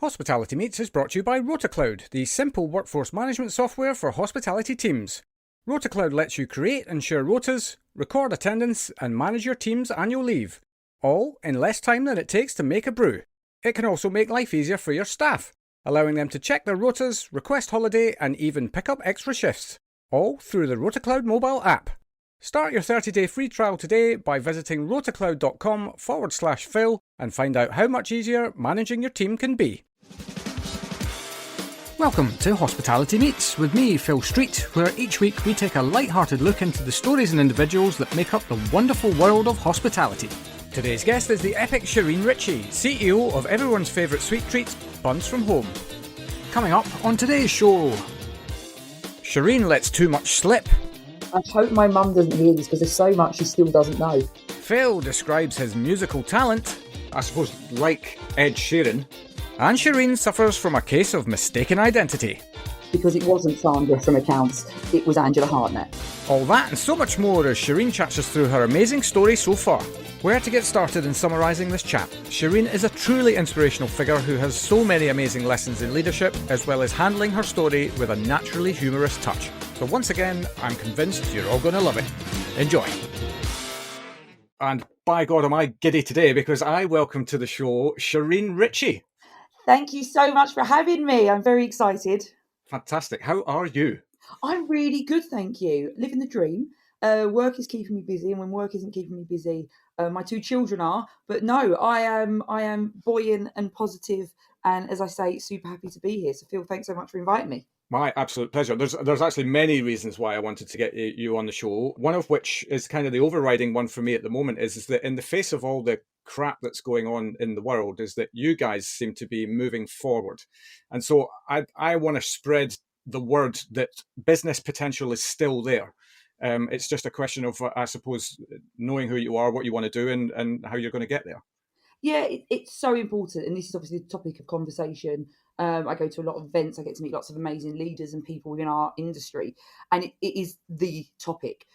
Hospitality Meets is brought to you by RotaCloud, the simple workforce management software for hospitality teams. RotaCloud lets you create and share rotas, record attendance, and manage your team's annual leave, all in less time than it takes to make a brew. It can also make life easier for your staff, allowing them to check their rotas, request holiday, and even pick up extra shifts, all through the RotaCloud mobile app. Start your 30-day free trial today by visiting rotacloud.com/Phil and find out how much easier managing your team can be. Welcome to Hospitality Meets with me, Phil Street, where each week we take a light-hearted look into the stories and individuals that make up the wonderful world of hospitality. Today's guest is the Epic Shereen Ritchie, CEO of everyone's favourite sweet treat, Buns from Home. Coming up on today's show, Shereen lets too much slip. I hope my mum doesn't hear this because there's so much she still doesn't know. Phil describes his musical talent. I suppose like Ed Sheeran. And Shereen suffers from a case of mistaken identity. Because it wasn't Sandra from Accounts, it was Angela Hartnett. All that and so much more as Shereen chats us through her amazing story so far. Where to get started in summarising this chat? Shereen is a truly inspirational figure who has so many amazing lessons in leadership, as well as handling her story with a naturally humorous touch. So once again, I'm convinced you're all going to love it. Enjoy. And by God, am I giddy today because I welcome to the show Shereen Ritchie. Thank you so much for having me. I'm very excited. Fantastic. How are you? I'm really good, thank you. Living the dream. Work is keeping me busy, and when work isn't keeping me busy, my two children are. But no, I am buoyant and positive, and as I say, super happy to be here. So Phil, thanks so much for inviting me. My absolute pleasure. There's actually many reasons why I wanted to get you on the show. One of which is kind of the overriding one for me at the moment is that in the face of all the crap that's going on in the world is that you guys seem to be moving forward. And so I want to spread the word that business potential is still there. It's just a question of, I suppose, knowing who you are, what you want to do and how you're going to get there. Yeah, it's so important. And this is obviously the topic of conversation. I go to a lot of events. I get to meet lots of amazing leaders and people in our industry. And it is the topic.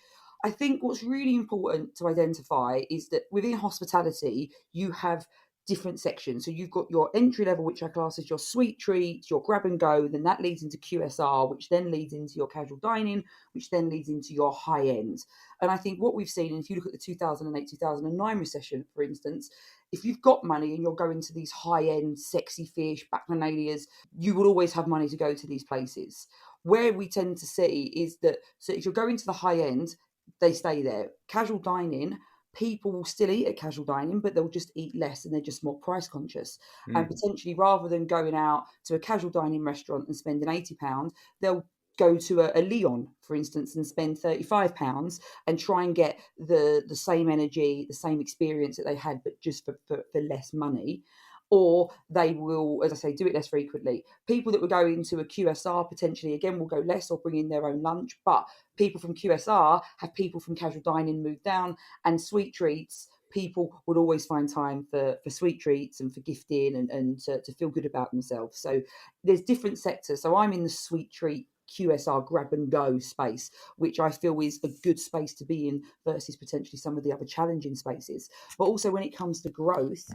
I think what's really important to identify is that within hospitality, you have different sections. So you've got your entry level, which I class as your sweet treats, your grab and go, then that leads into QSR, which then leads into your casual dining, which then leads into your high end. And I think what we've seen, and if you look at the 2008-2009 recession, for instance, if you've got money and you're going to these high end, sexy fish, bacchanalias, you will always have money to go to these places. Where we tend to see is that, so if you're going to the high end, they stay there. Casual dining, people will still eat at casual dining, but they'll just eat less and they're just more price conscious. And potentially, rather than going out to a casual dining restaurant and spending £80, they'll go to a Leon, for instance, and spend £35 and try and get the same energy, the same experience that they had, but just for less money. Or they will, as I say, do it less frequently. People that will go into a QSR potentially, again, will go less or bring in their own lunch. But people from QSR have people from casual dining move down, and sweet treats, people would always find time for sweet treats and for gifting and to feel good about themselves. So there's different sectors. So I'm in the sweet treat QSR grab and go space, which I feel is a good space to be in versus potentially some of the other challenging spaces. But also when it comes to growth,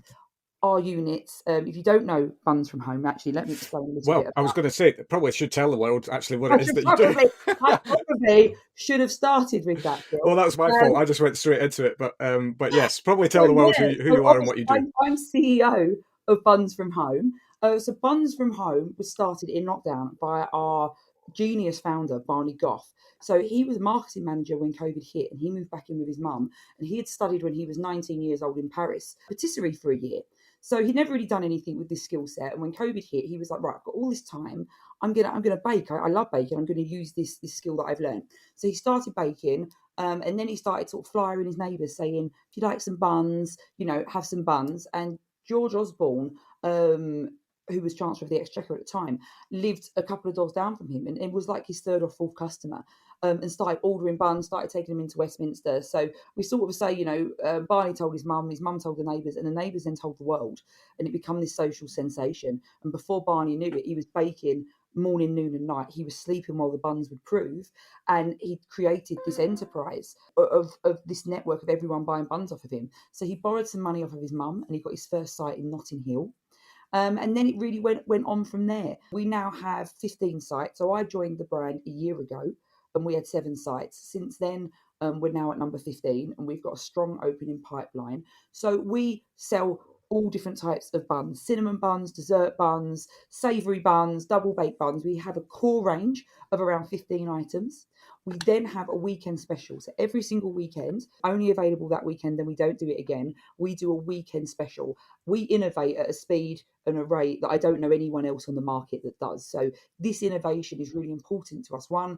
our units, if you don't know Buns from Home, actually, let me explain a little bit. Well, I was going to say, probably should tell the world actually what it is that you do. I probably should have started with that, Bill. Well, that was my fault. I just went straight into it. But yes, probably tell the world who you are and what you do. I'm CEO of Buns from Home. So Buns from Home was started in lockdown by our genius founder, Barney Goff. So he was a marketing manager when COVID hit, and he moved back in with his mum. And he had studied when he was 19 years old in Paris, patisserie for a year. So he'd never really done anything with this skill set. And when COVID hit, he was like, right, I've got all this time. I'm gonna bake. I love baking. I'm gonna use this skill that I've learned. So he started baking, and then he started sort of flyering his neighbours, saying, if you'd like some buns, have some buns. And George Osborne, who was Chancellor of the Exchequer at the time, lived a couple of doors down from him, and it was like his third or fourth customer, and started ordering buns, started taking them into Westminster. So we sort of say, Barney told his mum told the neighbours, and the neighbours then told the world, and it became this social sensation. And before Barney knew it, he was baking morning, noon and night. He was sleeping while the buns would prove, and he created this enterprise of this network of everyone buying buns off of him. So he borrowed some money off of his mum, and he got his first site in Notting Hill. And then it really went on from there. We now have 15 sites. So I joined the brand a year ago and we had 7 sites. Since then, we're now at number 15 and we've got a strong opening pipeline. So we sell all different types of buns: cinnamon buns, dessert buns, savoury buns, double baked buns. We have a core range of around 15 items. We then have a weekend special. So every single weekend, only available that weekend, then we don't do it again. We do a weekend special. We innovate at a speed and a rate that I don't know anyone else on the market that does. So this innovation is really important to us. One,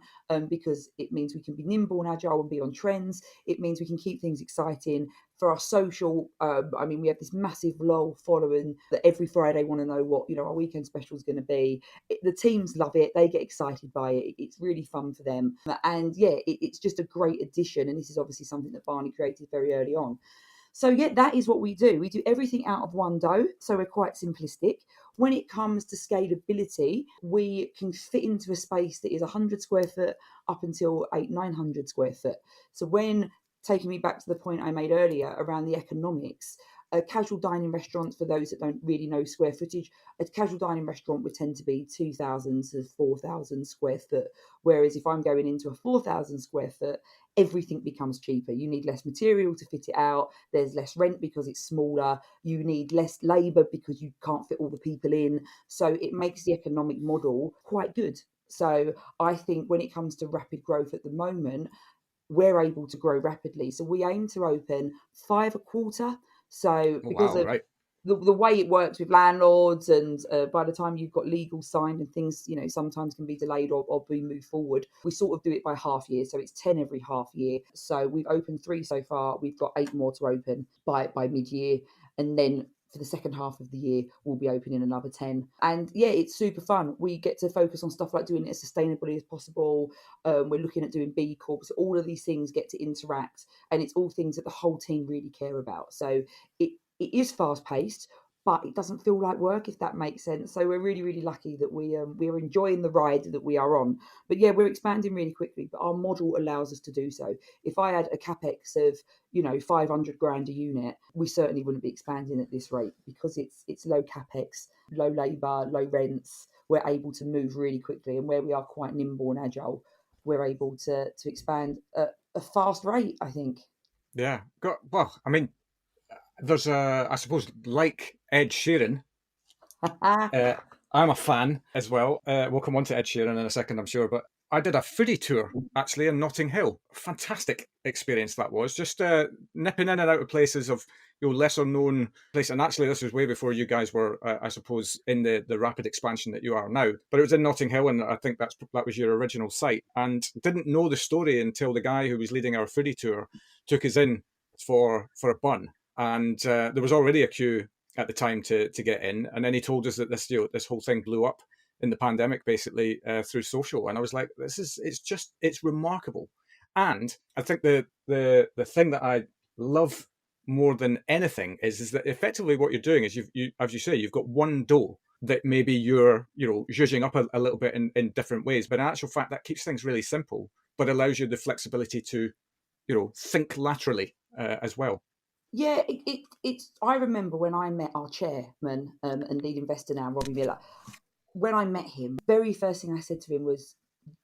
because it means we can be nimble and agile and be on trends. It means we can keep things exciting. For our social, I mean, we have this massive loyal following that every Friday want to know what, you know, our weekend special is going to be. The teams love it. They get excited by it. It's really fun for them. And yeah, it's just a great addition. And this is obviously something that Barney created very early on. So yeah, that is what we do. We do everything out of one dough. So we're quite simplistic. When it comes to scalability, we can fit into a space that is 100 square foot up until 900 square foot. So when taking me back to the point I made earlier around the economics, a casual dining restaurant, for those that don't really know square footage, a casual dining restaurant would tend to be 2,000 to 4,000 square foot. Whereas if I'm going into a 4,000 square foot, everything becomes cheaper. You need less material to fit it out. There's less rent because it's smaller. You need less labour because you can't fit all the people in. So it makes the economic model quite good. So I think when it comes to rapid growth at the moment, we're able to grow rapidly. So we aim to open 5 a quarter. So Oh, because wow, of right. the way it works with landlords, and by the time you've got legal signed and things, you know, sometimes can be delayed or be moved forward. We sort of do it by half year, so it's 10 every half year. So we've opened 3 so far. We've got 8 more to open by mid year, and then for the second half of the year, we'll be opening another 10. And yeah, it's super fun. We get to focus on stuff like doing it as sustainably as possible. We're looking at doing B Corps. So all of these things get to interact, and it's all things that the whole team really care about. So it is fast paced, but it doesn't feel like work, if that makes sense. So we're really, really lucky that we're enjoying the ride that we are on. But yeah, we're expanding really quickly, but our model allows us to do so. If I had a capex of, you know, 500 grand a unit, we certainly wouldn't be expanding at this rate, because it's low capex, low labour, low rents. We're able to move really quickly, and where we are quite nimble and agile, we're able to expand at a fast rate, I think. Yeah. Well, I mean, there's I suppose, like Ed Sheeran, uh, I'm a fan as well. We'll come on to Ed Sheeran in a second, I'm sure. But I did a foodie tour actually in Notting Hill. Fantastic experience that was. Just nipping in and out of places of, you know, lesser known places. And actually, this was way before you guys were, I suppose, in the rapid expansion that you are now. But it was in Notting Hill, and I think that was your original site. And didn't know the story until the guy who was leading our foodie tour took us in for a bun. And there was already a queue at the time to get in, and then he told us that this whole thing blew up in the pandemic, basically through social. And I was like, it's remarkable. And I think the thing that I love more than anything is that effectively what you're doing is, you as you say, you've got one dough that maybe you're, you know, zhuzhing up a little bit in different ways, but in actual fact that keeps things really simple, but allows you the flexibility to, you know, think laterally as well. Yeah, it's. I remember when I met our chairman and lead investor now, Robbie Miller. When I met him, very first thing I said to him was,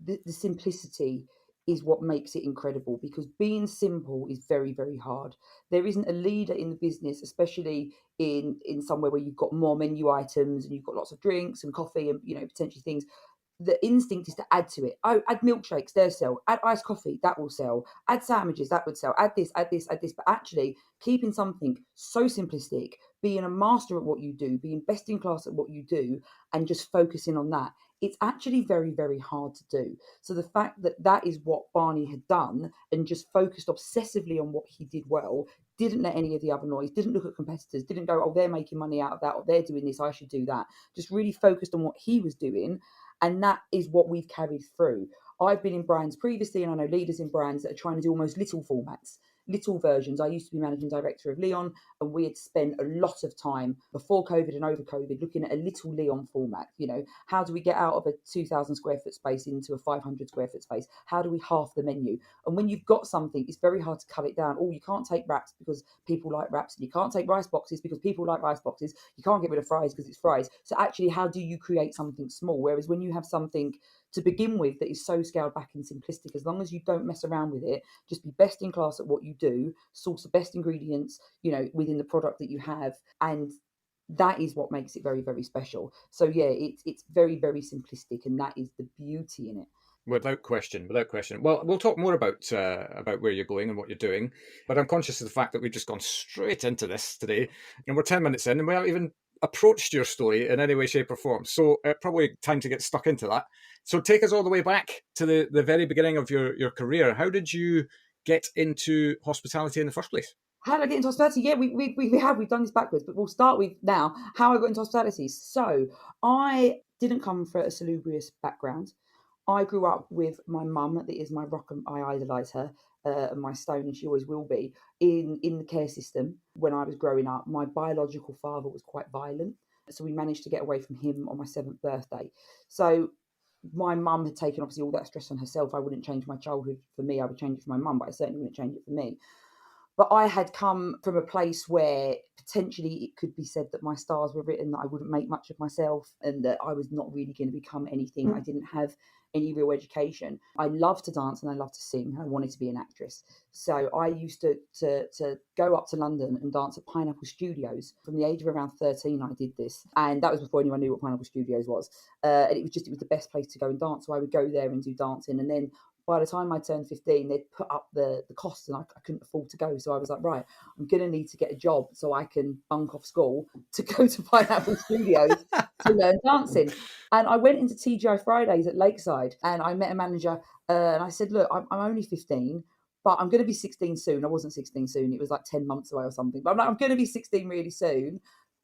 the simplicity is what makes it incredible, because being simple is very, very hard. There isn't a leader in the business, especially in somewhere where you've got more menu items and you've got lots of drinks and coffee and, you know, potentially things. The instinct is to add to it. Oh, add milkshakes, they'll sell. Add iced coffee, that will sell. Add sandwiches, that would sell. Add this, add this, add this. But actually, keeping something so simplistic, being a master at what you do, being best in class at what you do, and just focusing on that, it's actually very, very hard to do. So the fact that that is what Barney had done, and just focused obsessively on what he did well, didn't let any of the other noise, didn't look at competitors, didn't go, oh, they're making money out of that, or they're doing this, I should do that. Just really focused on what he was doing, and that is what we've carried through. I've been in brands previously, and I know leaders in brands that are trying to do almost little formats. little versions. I used to be managing director of Leon, and we had spent a lot of time before COVID and over COVID looking at a little Leon format. How do we get out of a 2,000 square foot space into a 500 square foot space? How do we half the menu? And when you've got something, it's very hard to cut it down. You can't take wraps because people like wraps, and you can't take rice boxes because people like rice boxes. You can't get rid of fries because it's fries. So actually, how do you create something small? Whereas when you have something to begin with that is so scaled back and simplistic, as long as you don't mess around with it, just be best in class at what you do, source the best ingredients, within the product that you have, and that is what makes it very, very special. So yeah, it's very, very simplistic, and that is the beauty in it. Without question, without question. Well, we'll talk more about where you're going and what you're doing, but I'm conscious of the fact that we've just gone straight into this today, and we're 10 minutes in, and we haven't even approached your story in any way, shape, or form. So probably time to get stuck into that. So take us all the way back to the very beginning of your career. How did you get into hospitality in the first place? How did I get into hospitality? Yeah, we've done this backwards, but we'll start with now how I got into hospitality. So I didn't come from a salubrious background. I grew up with my mum, that is my rock, and I idolise her, and my stone, and she always will be, in the care system. When I was growing up, my biological father was quite violent, so we managed to get away from him on my 7th birthday. So my mum had taken obviously all that stress on herself. I wouldn't change my childhood for me. I would change it for my mum, but I certainly wouldn't change it for me. But I had come from a place where potentially it could be said that my stars were written, that I wouldn't make much of myself, and that I was not really going to become anything. I didn't have any real education. I loved to dance and I loved to sing. I wanted to be an actress. So I used to go up to London and dance at Pineapple Studios. From the age of around 13, I did this. And that was before anyone knew what Pineapple Studios was. And it was the best place to go and dance. So I would go there and do dancing. And then by the time I turned 15, they'd put up the costs, and I couldn't afford to go. So I was like, right, I'm going to need to get a job so I can bunk off school to go to Pineapple Studios to learn dancing. And I went into TGI Fridays at Lakeside, and I met a manager, and I said, look, I'm only 15, but I'm going to be 16 soon. I wasn't 16 soon. It was like 10 months away or something. But I'm like, I'm going to be 16 really soon.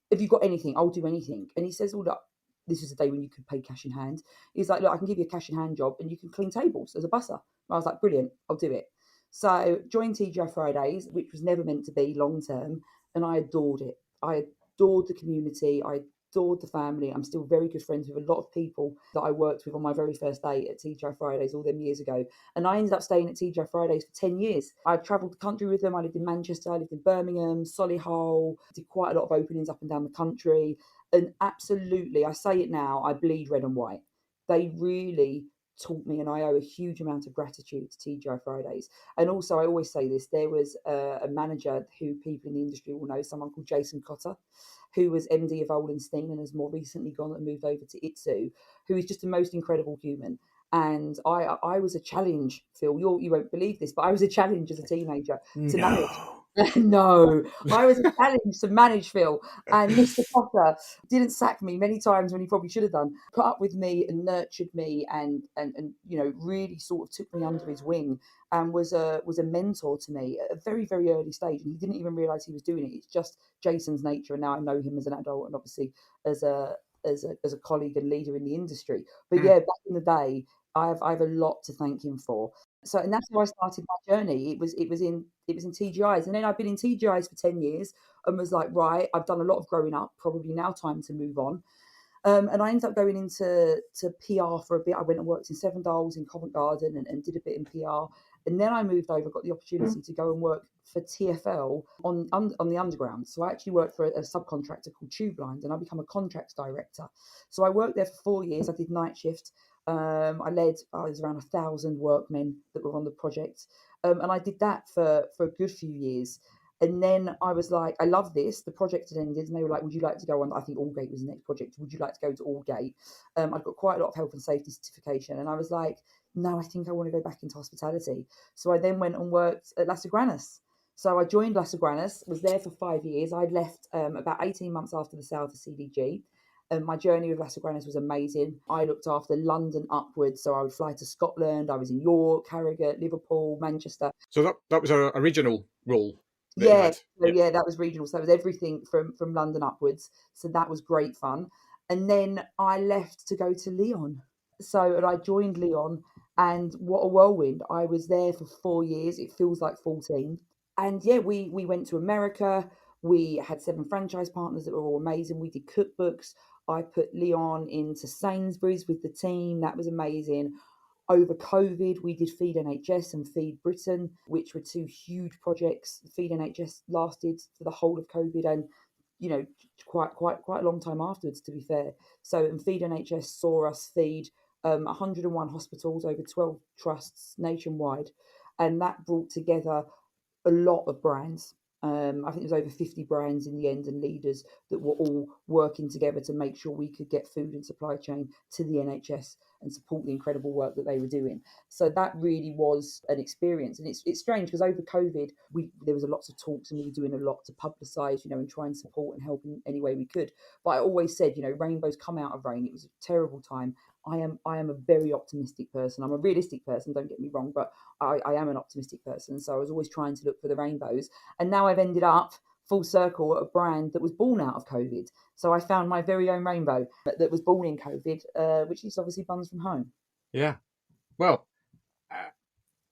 If you've got anything, I'll do anything. And he says, well, look, this was a day when you could pay cash in hand. He's like, look, I can give you a cash in hand job and you can clean tables as a busser. I was like, brilliant, I'll do it. So joined TGI Fridays, which was never meant to be long term, and I adored it. I adored the community. I adored the family. I'm still very good friends with a lot of people that I worked with on my very first day at TGI Fridays all them years ago. And I ended up staying at TGI Fridays for 10 years. I travelled the country with them. I lived in Manchester, I lived in Birmingham, Solihull, did quite a lot of openings up and down the country. And absolutely, I say it now, I bleed red and white. They really taught me, and I owe a huge amount of gratitude to TGI Fridays. And also, I always say this, there was a manager who people in the industry will know, someone called Jason Cotter, who was MD of Olenstein and has more recently gone and moved over to Itsu, who is just the most incredible human. And I was a challenge, Phil. You won't believe this, but I was a challenge as a teenager to manage. No, I was a challenge to manage, Phil. And Mr. Potter didn't sack me many times when he probably should have done. Put up with me and nurtured me, and really sort of took me under his wing, and was a mentor to me at a very, very early stage. And he didn't even realise he was doing it. It's just Jason's nature, and now I know him as an adult and obviously as a colleague and leader in the industry. But yeah, back in the day, I have a lot to thank him for. So, and that's how I started my journey. It was in TGIs, and then I've been in TGIs for 10 years, and was like, right, I've done a lot of growing up. Probably now time to move on. And I ended up going into PR for a bit. I went and worked in Seven Dials in Covent Garden and did a bit in PR. And then I moved over, got the opportunity to go and work for TfL on the Underground. So I actually worked for a subcontractor called Tube Lines, and I become a contracts director. So I worked there for 4 years. I did night shift. I was around 1,000 workmen that were on the project. And I did that for a good few years. And then I was like, I love this. The project had ended, and they were like, would you like to go on? I think Aldgate was the next project. Would you like to go to Aldgate? I've got quite a lot of health and safety certification. And I was like, no, I think I want to go back into hospitality. So I then went and worked at Lasagranus. So I joined Lasagranus, was there for 5 years. I'd left about 18 months after the sale to CDG. And my journey with Lasagranus was amazing. I looked after London upwards. So I would fly to Scotland. I was in York, Harrogate, Liverpool, Manchester. So that was a regional role. Yeah, that was regional. So that was everything from London upwards. So that was great fun. And then I left to go to Leon. And I joined Leon, and what a whirlwind. I was there for 4 years. It feels like 14. And yeah, we went to America. We had 7 franchise partners that were all amazing. We did cookbooks. I put Leon into Sainsbury's with the team. That was amazing. Over COVID, we did Feed NHS and Feed Britain, which were 2 huge projects. Feed NHS lasted for the whole of COVID and, you know, quite a long time afterwards, to be fair. So, and Feed NHS saw us feed 101 hospitals over 12 trusts nationwide, and that brought together a lot of brands. I think there was over 50 brands in the end and leaders that were all working together to make sure we could get food and supply chain to the NHS and support the incredible work that they were doing. So that really was an experience. And it's strange because over COVID, there was a lots of talks and we were doing a lot to publicise, and try and support and help in any way we could. But I always said, rainbows come out of rain. It was a terrible time. I am a very optimistic person. I'm a realistic person, don't get me wrong, but I am an optimistic person. So I was always trying to look for the rainbows. And now I've ended up full circle at a brand that was born out of COVID. So I found my very own rainbow that was born in COVID, which is obviously Buns from Home. Yeah. Well,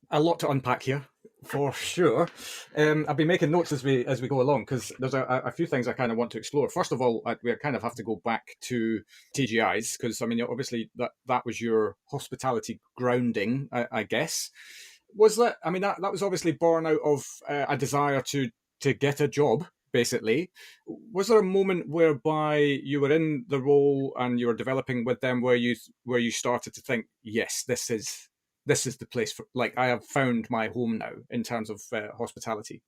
a lot to unpack here, for sure. I've been making notes as we go along because there's a few things I kind of want to explore. First of all, we kind of have to go back to TGI's because, I mean, obviously that was your hospitality grounding, I guess. Was that? I mean, that was obviously born out of a desire to get a job, basically. Was there a moment whereby you were in the role and you were developing with them where you started to think, yes, this is the place for, like, I have found my home now in terms of hospitality?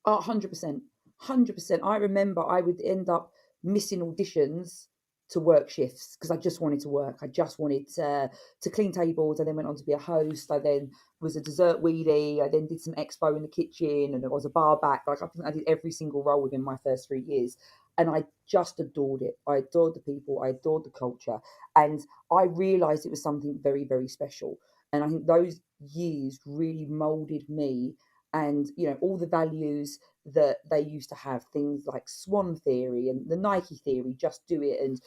Oh, 100%. 100%. I remember I would end up missing auditions to work shifts because I just wanted to work. I just wanted to clean tables. I then went on to be a host. I then was a dessert wheelie. I then did some expo in the kitchen and I was a bar back. Like, I think I did every single role within my first 3 years. And I just adored it. I adored the people. I adored the culture. And I realised it was something very, very special. And I think those years really moulded me and all the values that they used to have, things like swan theory and the Nike theory, just do it. And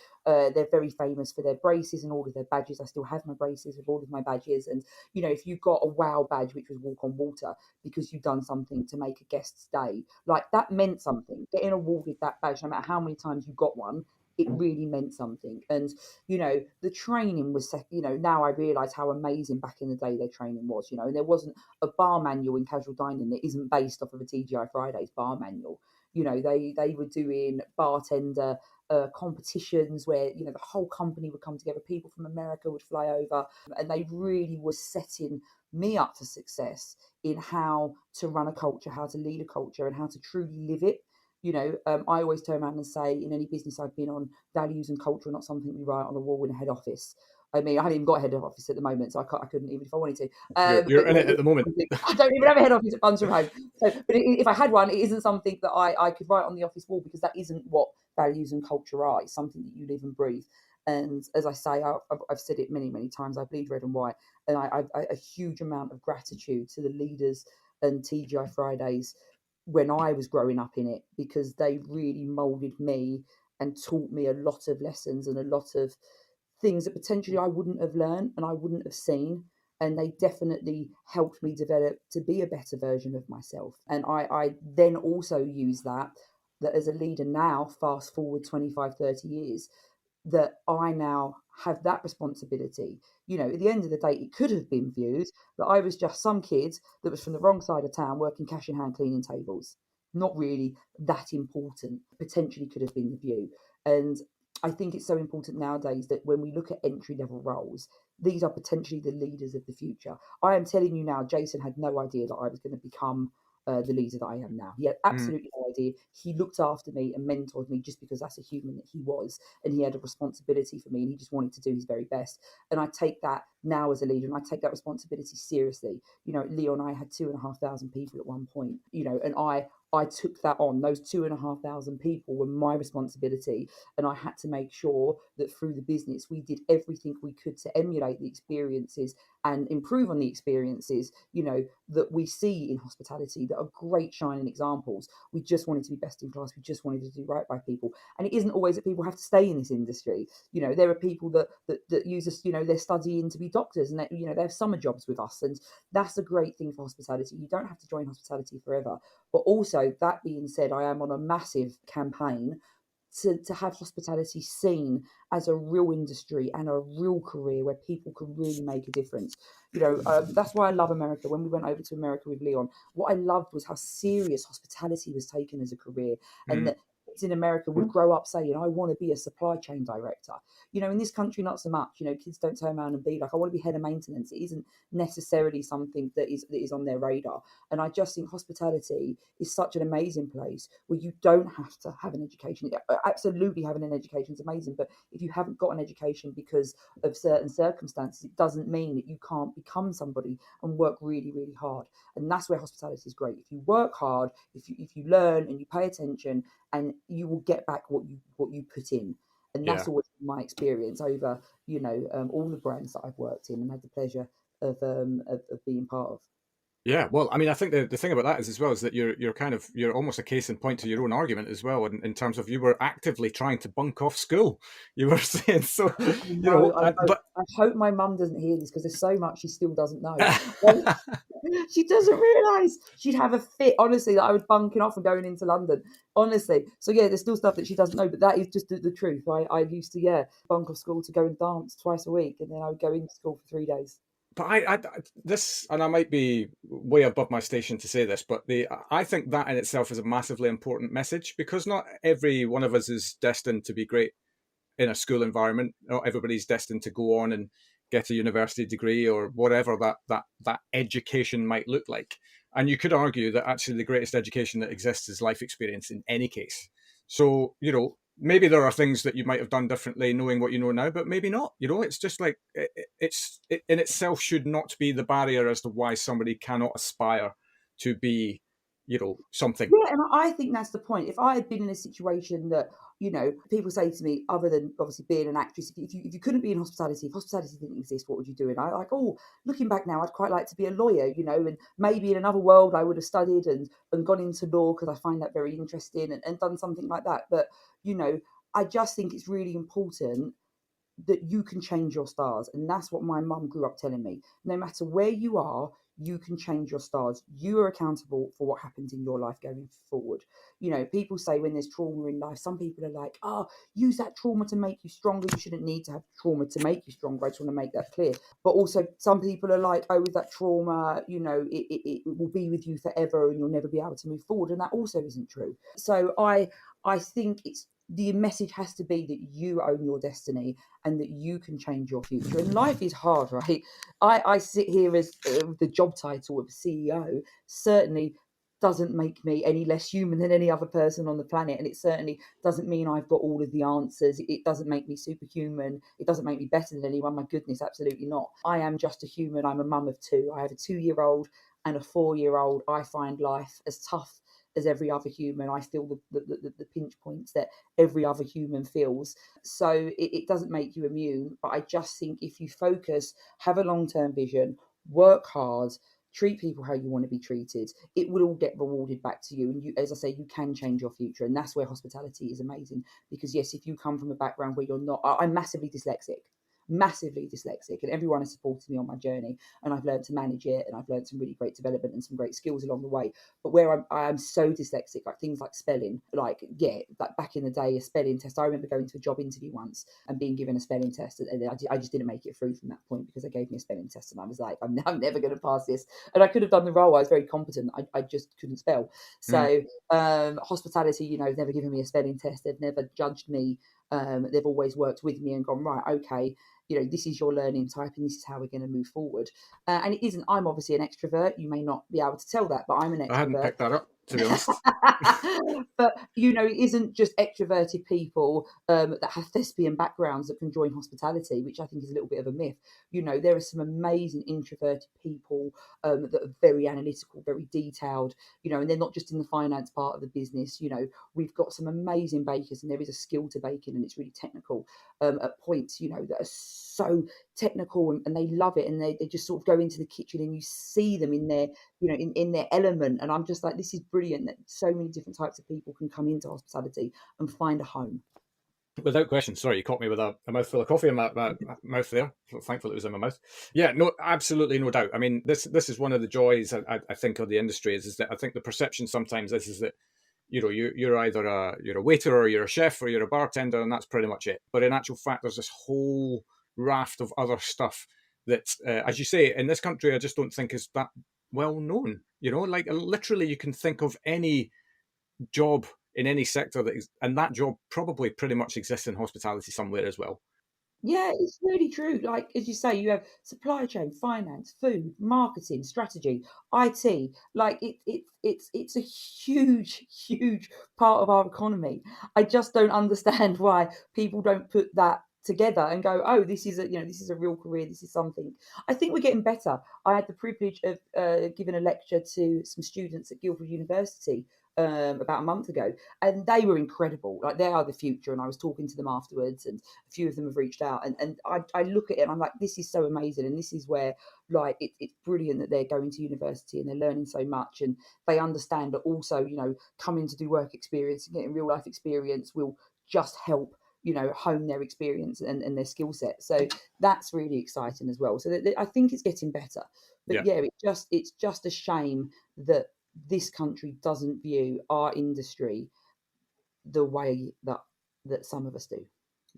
they're very famous for their braces and all of their badges. I still have my braces with all of my badges. And if you got a wow badge, which was walk on water, because you've done something to make a guest's day, like, that meant something. Getting awarded that badge, no matter how many times you got one, it really meant something. And the training was now I realize how amazing back in the day their training was. And there wasn't a bar manual in casual dining that isn't based off of a TGI Fridays bar manual. They were doing bartender competitions where the whole company would come together. People from America would fly over, and they really were setting me up for success in how to run a culture, how to lead a culture, and how to truly live it. I always turn around and say, in any business I've been on, values and culture are not something we write on a wall in a head office. I mean, I haven't even got a head office at the moment, so I couldn't even if I wanted to. You're in it at the moment. I don't even have a head office at Buns from Home. So, but if I had one, it isn't something that I could write on the office wall because that isn't what values and culture are. It's something that you live and breathe. And as I say, I've said it many, many times, I bleed red and white. And I a huge amount of gratitude to the leaders and TGI Fridays when I was growing up in it, because they really moulded me and taught me a lot of lessons and a lot of things that potentially I wouldn't have learned and I wouldn't have seen. And they definitely helped me develop to be a better version of myself. And I then also use that as a leader now, fast forward 25, 30 years, that I now have that responsibility. At the end of the day, it could have been viewed that I was just some kid that was from the wrong side of town working cash in hand cleaning tables. Not really that important, potentially could have been the view. And I think it's so important nowadays that when we look at entry level roles, these are potentially the leaders of the future. I am telling you now, Jason had no idea that I was going to become the leader that I am now. He had absolutely no idea. He looked after me and mentored me just because that's a human that he was, and he had a responsibility for me, and he just wanted to do his very best. And I take that now as a leader, and I take that responsibility seriously. At Leo and I had 2,500 people at one point, and I took that on. Those 2,500 people were my responsibility, and I had to make sure that through the business we did everything we could to emulate the experiences and improve on the experiences, that we see in hospitality that are great shining examples. We just wanted to be best in class. We just wanted to do right by people. And it isn't always that people have to stay in this industry. There are people that use us, they're studying to be doctors, and they have summer jobs with us. And that's a great thing for hospitality. You don't have to join hospitality forever. But also, that being said, I am on a massive campaign to have hospitality seen as a real industry and a real career where people can really make a difference. That's why I love America. When we went over to America with Leon, what I loved was how serious hospitality was taken as a career, and that kids in America would grow up saying, I want to be a supply chain director. In this country, not so much. Kids don't turn around and be like, I want to be head of maintenance. It isn't necessarily something that is on their radar. And I just think hospitality is such an amazing place where you don't have to have an education. Absolutely, having an education is amazing, but if you haven't got an education because of certain circumstances, it doesn't mean that you can't become somebody and work really, really hard. And that's where hospitality is great. If you work hard, if you learn and you pay attention, and you will get back what you put in. And that's always my experience over, all the brands that I've worked in and had the pleasure of being part of. Yeah, well, I mean, I think the thing about that is as well is that you're almost a case in point to your own argument as well, in terms of you were actively trying to bunk off school. You were saying so, I hope my mum doesn't hear this, because there's so much she still doesn't know. She doesn't realise. She'd have a fit, honestly, that I was bunking off and going into London, honestly. So yeah, there's still stuff that she doesn't know, but that is just the truth. I used to bunk off school to go and dance twice a week, and then I would go into school for 3 days. But this, and I might be way above my station to say this, but I think that in itself is a massively important message, because not every one of us is destined to be great in a school environment. Not everybody's destined to go on and get a university degree or whatever that education might look like. And you could argue that actually the greatest education that exists is life experience in any case. So, maybe there are things that you might have done differently knowing what you know now, but maybe not. It's just like it in itself should not be the barrier as to why somebody cannot aspire to be, something. Yeah, and I think that's the point. If I had been in a situation that, people say to me, other than obviously being an actress, if you couldn't be in hospitality, if hospitality didn't exist, what would you do? And I like, looking back now, I'd quite like to be a lawyer, and maybe in another world I would have studied and gone into law, because I find that very interesting, and done something like that. But, I just think it's really important that you can change your stars. And that's what my mum grew up telling me. No matter where you are, you can change your stars. You are accountable for what happens in your life going forward. People say when there's trauma in life, some people are like, use that trauma to make you stronger. You shouldn't need to have trauma to make you stronger. I just want to make that clear. But also some people are like, with that trauma, it will be with you forever and you'll never be able to move forward. And that also isn't true. So I think the message has to be that you own your destiny and that you can change your future. And life is hard, right? I sit here as the job title of CEO certainly doesn't make me any less human than any other person on the planet. And it certainly doesn't mean I've got all of the answers. It doesn't make me superhuman. It doesn't make me better than anyone. My goodness, absolutely not. I am just a human. I'm a mum of two. I have a 2-year-old and a 4-year-old. I find life as tough as every other human. I feel the pinch points that every other human feels. So it doesn't make you immune. But I just think if you focus, have a long-term vision, work hard, treat people how you want to be treated, it will all get rewarded back to you. And you, as I say, you can change your future. And that's where hospitality is amazing. Because yes, if you come from a background where you're not, I'm massively dyslexic, and everyone has supported me on my journey, and I've learned to manage it, and I've learned some really great development and some great skills along the way. But where I'm so dyslexic, like things like spelling, like back in the day, a spelling test, I remember going to a job interview once and being given a spelling test, and I just didn't make it through from that point, because they gave me a spelling test and I was like, I'm never going to pass this. And I could have done the role, I was very competent, I just couldn't spell. So hospitality, has never given me a spelling test. They've never judged me. They've always worked with me and gone, right, okay, this is your learning type and this is how we're going to move forward. And it isn't, I'm obviously an extrovert. You may not be able to tell that, but I'm an extrovert. I hadn't picked that up, to be honest. But, it isn't just extroverted people that have thespian backgrounds that can join hospitality, which I think is a little bit of a myth. There are some amazing introverted people that are very analytical, very detailed, and they're not just in the finance part of the business. We've got some amazing bakers, and there is a skill to baking, and it's really technical at points, that are so technical, and they love it, and they just sort of go into the kitchen and you see them in their, you know, in their element. And I'm just like, this is brilliant that so many different types of people can come into hospitality and find a home. Without question. Sorry, you caught me with a mouthful of coffee in my mouth there. Thankfully, it was in my mouth. Yeah, no, absolutely, no doubt. I mean, this is one of the joys I think of the industry is that I think the perception sometimes is that, you know, you're either you're a waiter or you're a chef or you're a bartender, and that's pretty much it. But in actual fact, there's this whole raft of other stuff that, as you say, in this country, I just don't think is that well known. You know, like literally, you can think of any job in any sector and that job probably pretty much exists in hospitality somewhere as well. Yeah, it's really true. Like as you say, you have supply chain, finance, food, marketing, strategy, IT. Like it's a huge, huge part of our economy. I just don't understand why people don't put that together and go, oh, this is a, you know, this is a real career. This is something. I think we're getting better. I had the privilege of giving a lecture to some students at Guildford University about a month ago, and they were incredible. Like they are the future. And I was talking to them afterwards, and a few of them have reached out, and I look at it and I'm like, this is so amazing, and this is where like it's brilliant that they're going to university and they're learning so much, and they understand that also, you know, coming to do work experience and getting real life experience will just help, you know, hone their experience and their skill set. So that's really exciting as well. So I think it's getting better. But Yeah, yeah, it's just a shame that this country doesn't view our industry the way that some of us do.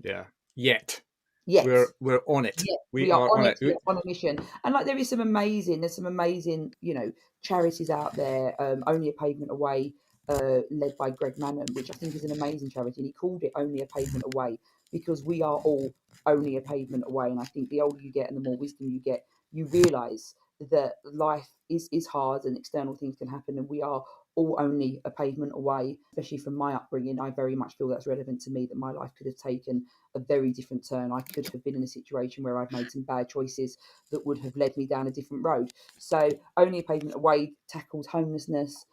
yeah. Yet Yet, we're on it. yeah, We we are are on on it. it. We are on a mission, and like there's some amazing, you know, charities out there. Only a Pavement Away, led by Greg Manham, which I think is an amazing charity, and he called it Only a Pavement Away because we are all only a pavement away. And I think the older you get and the more wisdom you get, you realise that life is hard and external things can happen, and we are all only a pavement away. Especially from my upbringing, I very much feel that's relevant to me, that my life could have taken a very different turn. I could have been in a situation where I've made some bad choices that would have led me down a different road. So Only a Pavement Away tackles homelessness,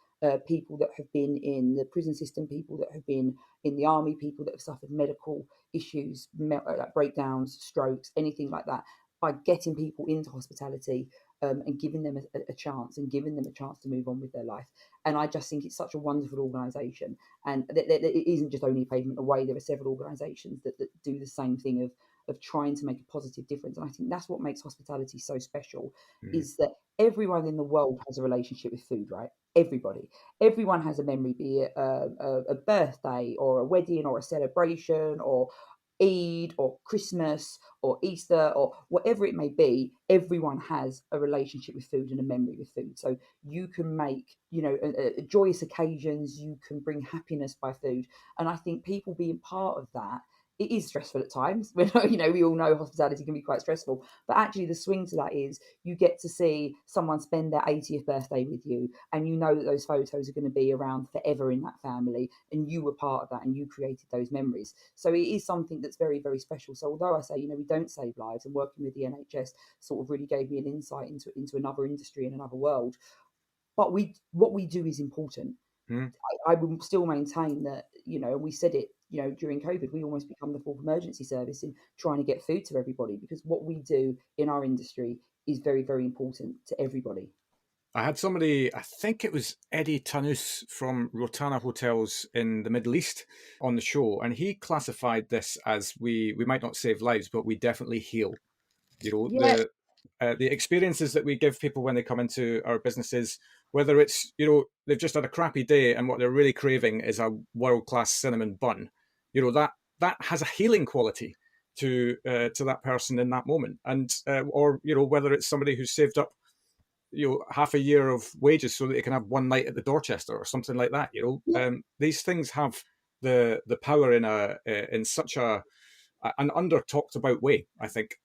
people that have been in the prison system, people that have been in the army, people that have suffered medical issues, like breakdowns, strokes, anything like that, by getting people into hospitality, and giving them a chance and giving them a chance to move on with their life. And I just think it's such a wonderful organisation. And it isn't just Only a Pavement Away. There are several organisations that do the same thing of trying to make a positive difference. And I think that's what makes hospitality so special, Mm. is that everyone in the world has a relationship with food, right? Everybody. Everyone has a memory, be it a birthday or a wedding or a celebration or Eid or Christmas or Easter or whatever it may be. Everyone has a relationship with food and a memory with food. So you can make, you know, joyous occasions, you can bring happiness by food. And I think people being part of that, it is stressful at times. You know, we all know hospitality can be quite stressful, but actually the swing to that is you get to see someone spend their 80th birthday with you, and you know that those photos are going to be around forever in that family, and you were part of that and you created those memories. So it is something that's very, very special. So although I say, you know, we don't save lives, and working with the NHS sort of really gave me an insight into another industry and another world, but what we do is important. Mm. I will still maintain that, you know, we said it, you know, during COVID, we almost become the fourth emergency service in trying to get food to everybody, because what we do in our industry is very, very important to everybody. I had somebody, I think it was Eddie Tanous from Rotana Hotels in the Middle East on the show, and he classified this as we might not save lives, but we definitely heal. You know, Yeah, the experiences that we give people when they come into our businesses, whether it's, you know, they've just had a crappy day and what they're really craving is a world class cinnamon bun, you know, that has a healing quality to that person in that moment, and or you know, whether it's somebody who's saved up, you know, half a year of wages so that they can have one night at the Dorchester or something like that. You know, yeah, these things have the power in such an under talked about way, I think.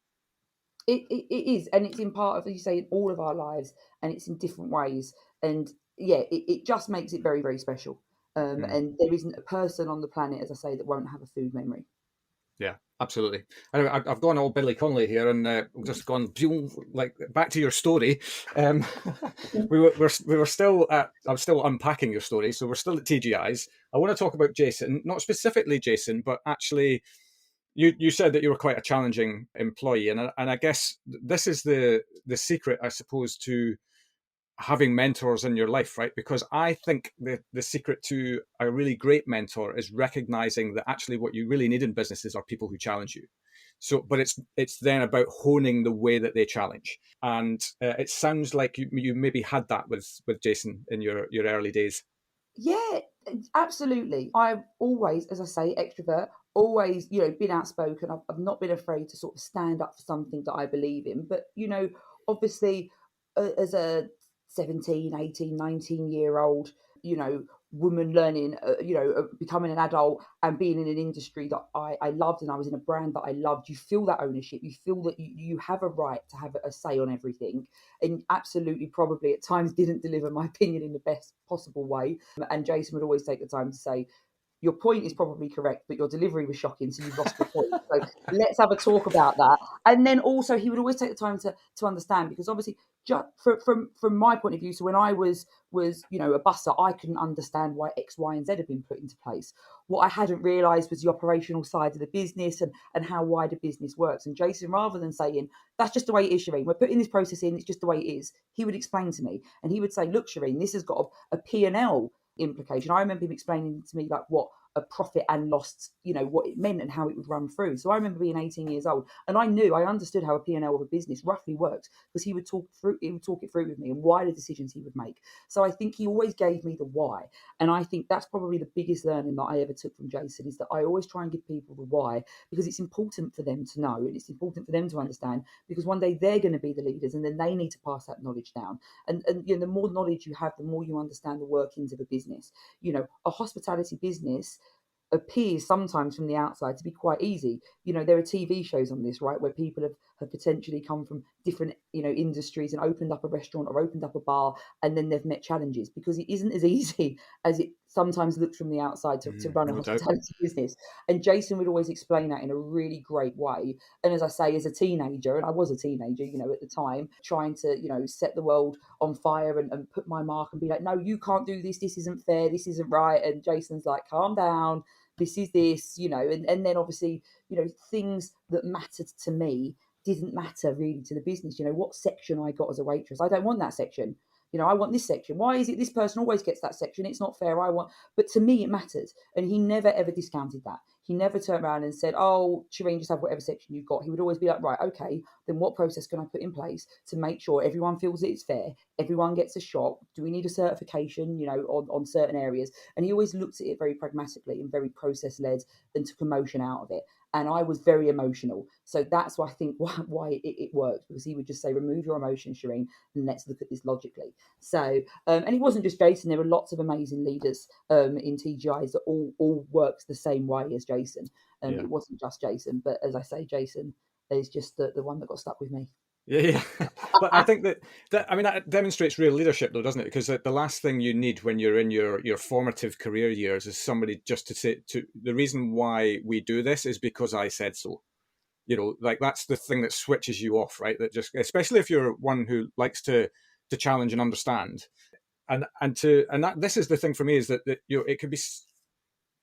it is, and it's in part of, as you say, in all of our lives, and it's in different ways, and yeah, it just makes it very, very special. Mm. And there isn't a person on the planet, as I say, that won't have a food memory. Yeah, absolutely. Anyway, I've gone all Billy Connolly here, and just gone like back to your story. Um, we were still at. I'm still unpacking your story, so we're still at TGI's. I want to talk about Jason, not specifically Jason, but actually You said that you were quite a challenging employee, and I guess this is the secret, I suppose, to having mentors in your life, right? Because I think the secret to a really great mentor is recognizing that actually what you really need in businesses are people who challenge you. So, but it's then about honing the way that they challenge, and it sounds like you maybe had that with Jason in your early days. Yeah, absolutely. I've always, as I say, extrovert, always, been outspoken. I've not been afraid to sort of stand up for something that I believe in. But, obviously, as a 17, 18, 19-year-old, you know, woman learning, becoming an adult and being in an industry that I loved, and I was in a brand that I loved, you feel that ownership. You feel that you have a right to have a say on everything. And absolutely, probably at times didn't deliver my opinion in the best possible way. And Jason would always take the time to say, your point is probably correct, but your delivery was shocking, so you've lost your point. So let's have a talk about that. And then also, he would always take the time to understand, because obviously, just from my point of view, so when I was a busser, I couldn't understand why X, Y, and Z had been put into place. What I hadn't realised was the operational side of the business and how wide a business works. And Jason, rather than saying, that's just the way it is, Shireen, we're putting this process in, it's just the way it is, he would explain to me. And he would say, look, Shireen, this has got a P&L implication. I remember him explaining to me like what a profit and loss, what it meant and how it would run through. So I remember being 18 years old, and I understood how a P&L of a business roughly worked, because he would talk it through with me and why the decisions he would make. So I think he always gave me the why. And I think that's probably the biggest learning that I ever took from Jason, is that I always try and give people the why, because it's important for them to know, and it's important for them to understand, because one day they're going to be the leaders, and then they need to pass that knowledge down. And the more knowledge you have, the more you understand the workings of a business. A hospitality business appears sometimes from the outside to be quite easy. There are TV shows on this, right, where people have potentially come from different, industries and opened up a restaurant or opened up a bar, and then they've met challenges, because it isn't as easy as it sometimes looks from the outside to run a No doubt. hospitality business. And Jason would always explain that in a really great way. And as I say, as a teenager, and I was a teenager, at the time, trying to, set the world on fire and put my mark and be like, no, you can't do this. This isn't fair. This isn't right. And Jason's like, calm down. This is this, and then obviously, things that mattered to me didn't matter really to the business. What section I got as a waitress, I don't want that section. I want this section. Why is it this person always gets that section? It's not fair. But to me, it matters. And he never, ever discounted that. He never turned around and said, oh, Shireen, just have whatever section you've got. He would always be like, right, okay, then what process can I put in place to make sure everyone feels that it's fair? Everyone gets a shot. Do we need a certification, on certain areas? And he always looked at it very pragmatically and very process-led, and took emotion out of it. And I was very emotional. So that's why I think why it worked, because he would just say, remove your emotion, Shireen, and let's look at this logically. So, and it wasn't just Jason. There were lots of amazing leaders in TGIs that all worked the same way as Jason. Yeah. It wasn't just Jason, but as I say, Jason is just the one that got stuck with me. Yeah. But I think that I mean, that demonstrates real leadership, though, doesn't it? Because the last thing you need when you're in your formative career years is somebody just to say, the reason why we do this is because I said so. Like that's the thing that switches you off, right? That just, especially if you're one who likes to challenge and understand, and that this is the thing for me, is that it could be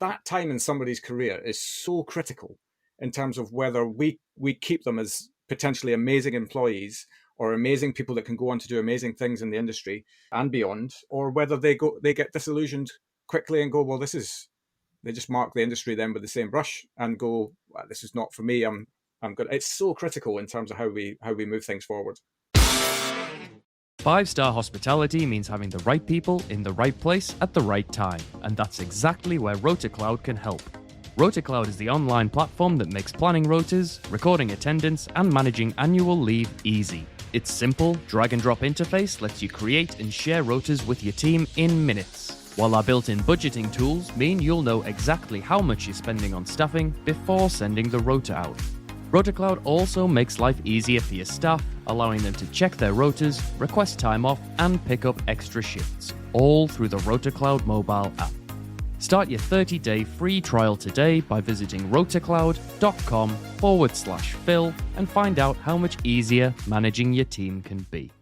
that time in somebody's career is so critical in terms of whether we keep them as potentially amazing employees or amazing people that can go on to do amazing things in the industry and beyond, or whether they get disillusioned quickly and go, well, they just mark the industry then with the same brush and go, well, this is not for me. I'm good. It's so critical in terms of how we move things forward. 5-star hospitality means having the right people in the right place at the right time, and that's exactly where RotaCloud can help. RotaCloud is the online platform that makes planning rotas, recording attendance, and managing annual leave easy. Its simple, drag-and-drop interface lets you create and share rotas with your team in minutes, while our built-in budgeting tools mean you'll know exactly how much you're spending on staffing before sending the rota out. RotaCloud also makes life easier for your staff, allowing them to check their rotas, request time off, and pick up extra shifts, all through the RotaCloud mobile app. Start your 30-day free trial today by visiting rotacloud.com/Phil and find out how much easier managing your team can be.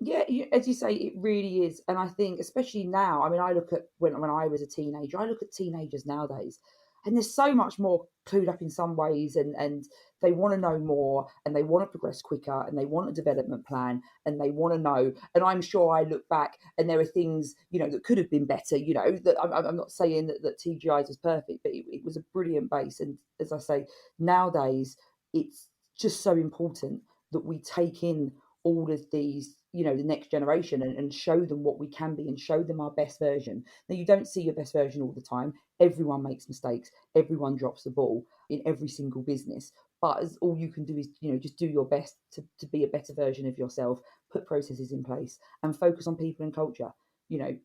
Yeah, as you say, it really is. And I think, especially now, I mean, I look at when I was a teenager, I look at teenagers nowadays, and there's so much more clued up in some ways, and they want to know more, and they want to progress quicker, and they want a development plan, and they want to know. And I'm sure I look back and there are things, that could have been better, that I'm not saying that TGI's was perfect, but it was a brilliant base. And as I say, nowadays it's just so important that we take in all of these, the next generation, and show them what we can be and show them our best version. Now, you don't see your best version all the time. Everyone makes mistakes. Everyone drops the ball in every single business. But all you can do is, just do your best to be a better version of yourself, put processes in place, and focus on people and culture.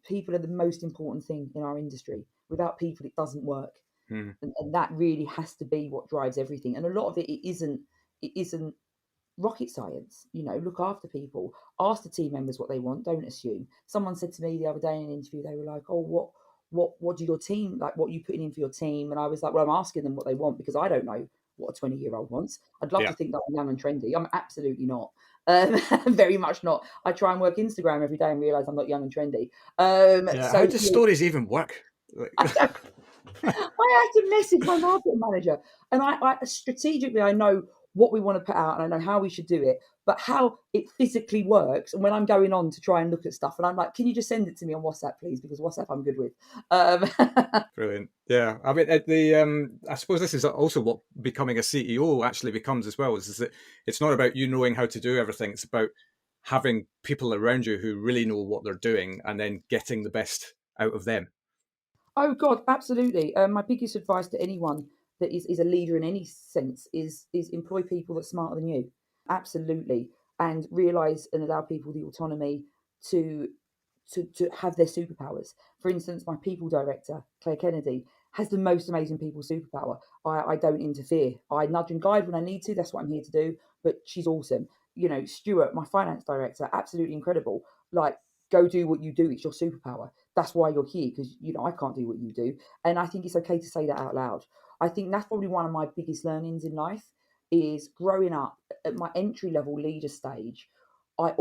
People are the most important thing in our industry. Without people, it doesn't work. And that really has to be what drives everything. And a lot of it isn't rocket science. Look after people, ask the team members what they want, don't assume. Someone said to me the other day in an interview, they were like, oh, what do your team, like, what are you putting in for your team? And I was like, well, I'm asking them what they want, because I don't know what a 20-year-old wants. I'd love to think that I'm young and trendy. I'm absolutely not. Very much not. I try and work Instagram every day and realize I'm not young and trendy. So how do stories even work? I have to message my marketing manager, and I strategically, I know what we want to put out, and I know how we should do it, but how it physically works. And when I'm going on to try and look at stuff, and I'm like, can you just send it to me on WhatsApp, please? Because WhatsApp I'm good with. Brilliant. Yeah. I mean, I suppose this is also what becoming a CEO actually becomes as well, is that it's not about you knowing how to do everything. It's about having people around you who really know what they're doing and then getting the best out of them. Oh God, absolutely. My biggest advice to anyone that is a leader in any sense is employ people that are smarter than you. Absolutely. And realise and allow people the autonomy to have their superpowers. For instance, my people director, Claire Kennedy, has the most amazing people superpower. I don't interfere. I nudge and guide when I need to. That's what I'm here to do. But she's awesome. Stuart, my finance director, absolutely incredible. Like, go do what you do. It's your superpower. That's why you're here, because I can't do what you do. And I think it's okay to say that out loud. I think that's probably one of my biggest learnings in life, is growing up at my entry level leader stage. I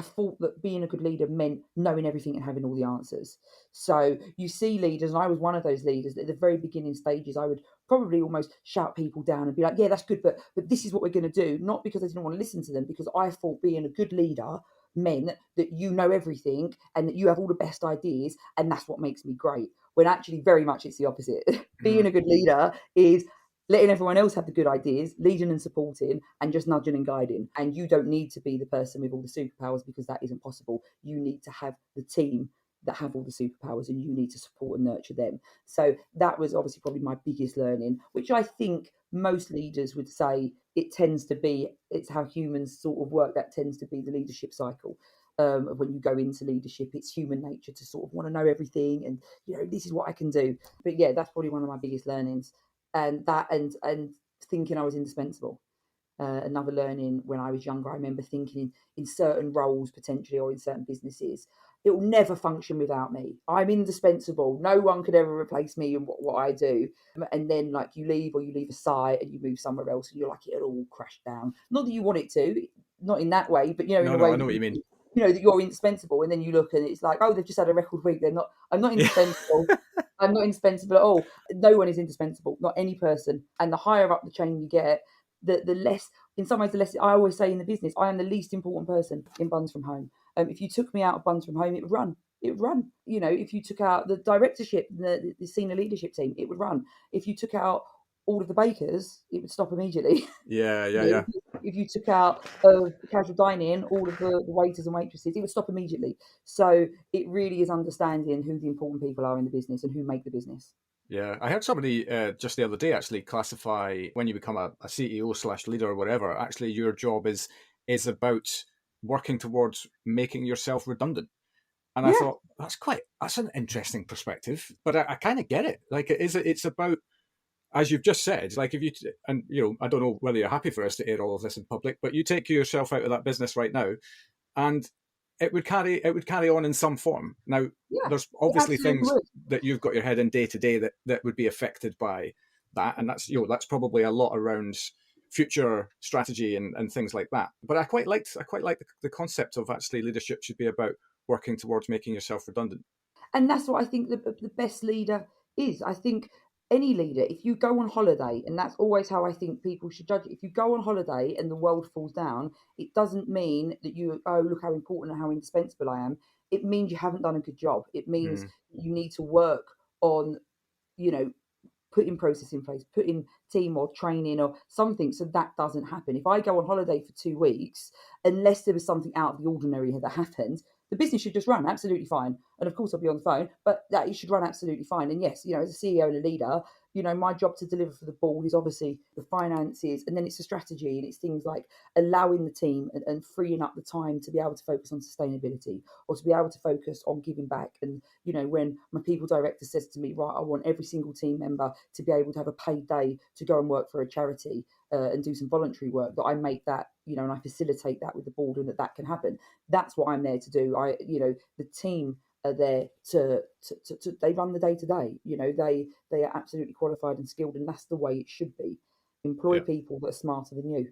thought that being a good leader meant knowing everything and having all the answers. So you see leaders, and I was one of those leaders, that at the very beginning stages, I would probably almost shout people down and be like, yeah, that's good, but this is what we're going to do. Not because I didn't want to listen to them, because I thought being a good leader meant that you know everything and that you have all the best ideas, and that's what makes me great. When actually very much it's the opposite. Being a good leader is letting everyone else have the good ideas, leading and supporting, and just nudging and guiding. And you don't need to be the person with all the superpowers, because that isn't possible. You need to have the team that have all the superpowers, and you need to support and nurture them. So that was obviously probably my biggest learning, which I think most leaders would say it's how humans sort of work. That tends to be the leadership cycle. When you go into leadership, it's human nature to sort of want to know everything, and this is what I can do. But yeah, that's probably one of my biggest learnings. And thinking I was indispensable. Another learning when I was younger, I remember thinking in certain roles potentially, or in certain businesses, it will never function without me. I'm indispensable. No one could ever replace me in what I do. And then, like, you leave a site and you move somewhere else, and you're like, it'll all crash down. Not that you want it to, not in that way, but in a way, I know what you mean. That you're indispensable. And then you look and it's like, oh, they've just had a record week. I'm not indispensable. I'm not indispensable at all. No one is indispensable, not any person. And the higher up the chain you get, the less, in some ways, the less. I always say in the business, I am the least important person in Buns from Home. If you took me out of Buns from Home, it would run. It would run. If you took out the directorship, the senior leadership team, it would run. If you took out all of the bakers, it would stop immediately. Yeah. If you took out casual dining, all of the waiters and waitresses, it would stop immediately. So it really is understanding who the important people are in the business and who make the business. Yeah, I heard somebody just the other day actually classify when you become a CEO/leader or whatever, actually your job is about working towards making yourself redundant. And I thought, that's an interesting perspective, but I kind of get it. Like, it's about, as you've just said, like, if you, and I don't know whether you're happy for us to air all of this in public, but you take yourself out of that business right now, and it would carry on in some form. Now, there's obviously things that you've got your head in day to day that would be affected by that, and that's that's probably a lot around future strategy and things like that. But I quite like the concept of actually leadership should be about working towards making yourself redundant. And that's what I think the best leader is. I think any leader, if you go on holiday, and that's always how I think people should judge it. If you go on holiday and the world falls down, it doesn't mean that you, oh, look how important and how indispensable I am. It means you haven't done a good job. It means Mm. you need to work on, you know, putting process in place, putting team or training or something, so that doesn't happen. If I go on holiday for 2 weeks, unless there was something out of the ordinary that happened, the business should just run absolutely fine. And of course, I'll be on the phone, but that it should run absolutely fine. And yes, as a CEO and a leader, my job to deliver for the board is obviously the finances, and then it's the strategy, and it's things like allowing the team and freeing up the time to be able to focus on sustainability or to be able to focus on giving back. And when my people director says to me, right, I want every single team member to be able to have a paid day to go and work for a charity and do some voluntary work, that I make that, and I facilitate that with the board, and that can happen. That's what I'm there to do. The team are there to they run the day to day. They are absolutely qualified and skilled, and that's the way it should be. Employ Yeah. people that are smarter than you.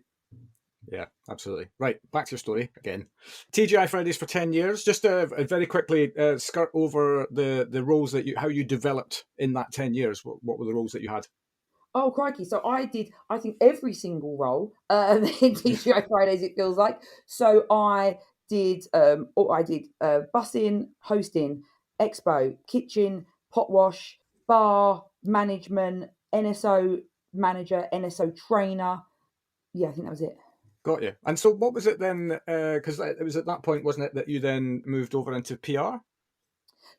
Yeah, absolutely. Right, back to your story again. TGI Fridays for 10 years. Just very quickly skirt over the roles that how you developed in that 10 years. What were the roles that you had? Oh, crikey. So I did, I think, every single role in TGI Fridays, it feels like. So I did bussing, hosting, expo, kitchen, pot wash, bar, management, NSO manager, NSO trainer. Yeah, I think that was it. Got you. And so what was it then? Because it was at that point, wasn't it, that you then moved over into PR?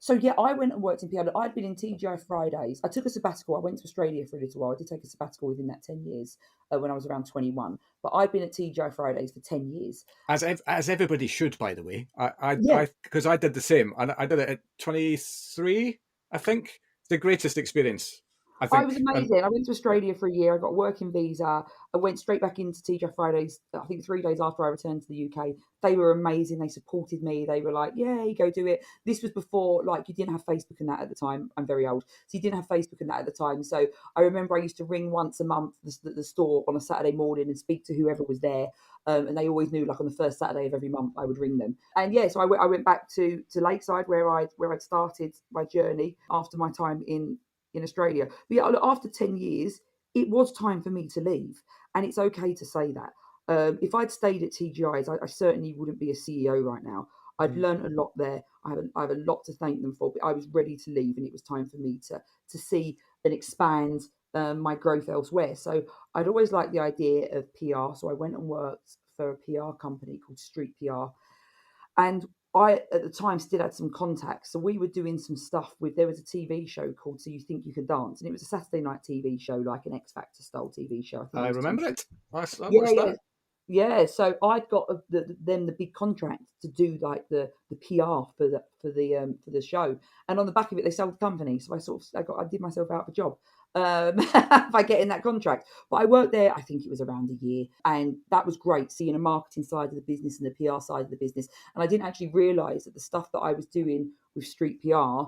So yeah, I went and worked in PR. I'd been in TGI Fridays. I took a sabbatical. I went to Australia for a little while. I did take a sabbatical within that 10 years when I was around 21. But I'd been at TGI Fridays for 10 years. As everybody should, by the way. Yeah. Because I did the same. And I did it at 23, I think. The greatest experience, I I think. was amazing. I went to Australia for a year. I got a working visa. I went straight back into TGI Fridays, I think 3 days after I returned to the UK. They were amazing. They supported me. They were like, yeah, you go do it. This was before, like, you didn't have Facebook and that at the time. I'm very old. So you didn't have Facebook and that at the time. So I remember I used to ring once a month the store on a Saturday morning and speak to whoever was there. And they always knew, like, on the first Saturday of every month, I would ring them. And yeah, so I went back to Lakeside where I'd started my journey after my time in Australia. But yeah, after 10 years, it was time for me to leave. And it's okay to say that. If I'd stayed at TGI's, I certainly wouldn't be a CEO right now. I'd learned a lot there. I have a lot to thank them for, but I was ready to leave, and it was time for me to see and expand my growth elsewhere. So I'd always liked the idea of PR. So I went and worked for a PR company called Street PR. And I, at the time, still had some contacts. So we were doing some stuff there was a TV show called So You Think You Can Dance. And it was a Saturday night TV show, like an X Factor style TV show. I think I there was two. remember it. I Yeah, watched yeah. that. Yeah, so I'd got the big contract to do like the PR for the show, and on the back of it they sold the company. So I did myself out of a job by getting that contract. But I worked there, I think it was around a year, and that was great, seeing a marketing side of the business and the PR side of the business. And I didn't actually realise that the stuff that I was doing with Street PR,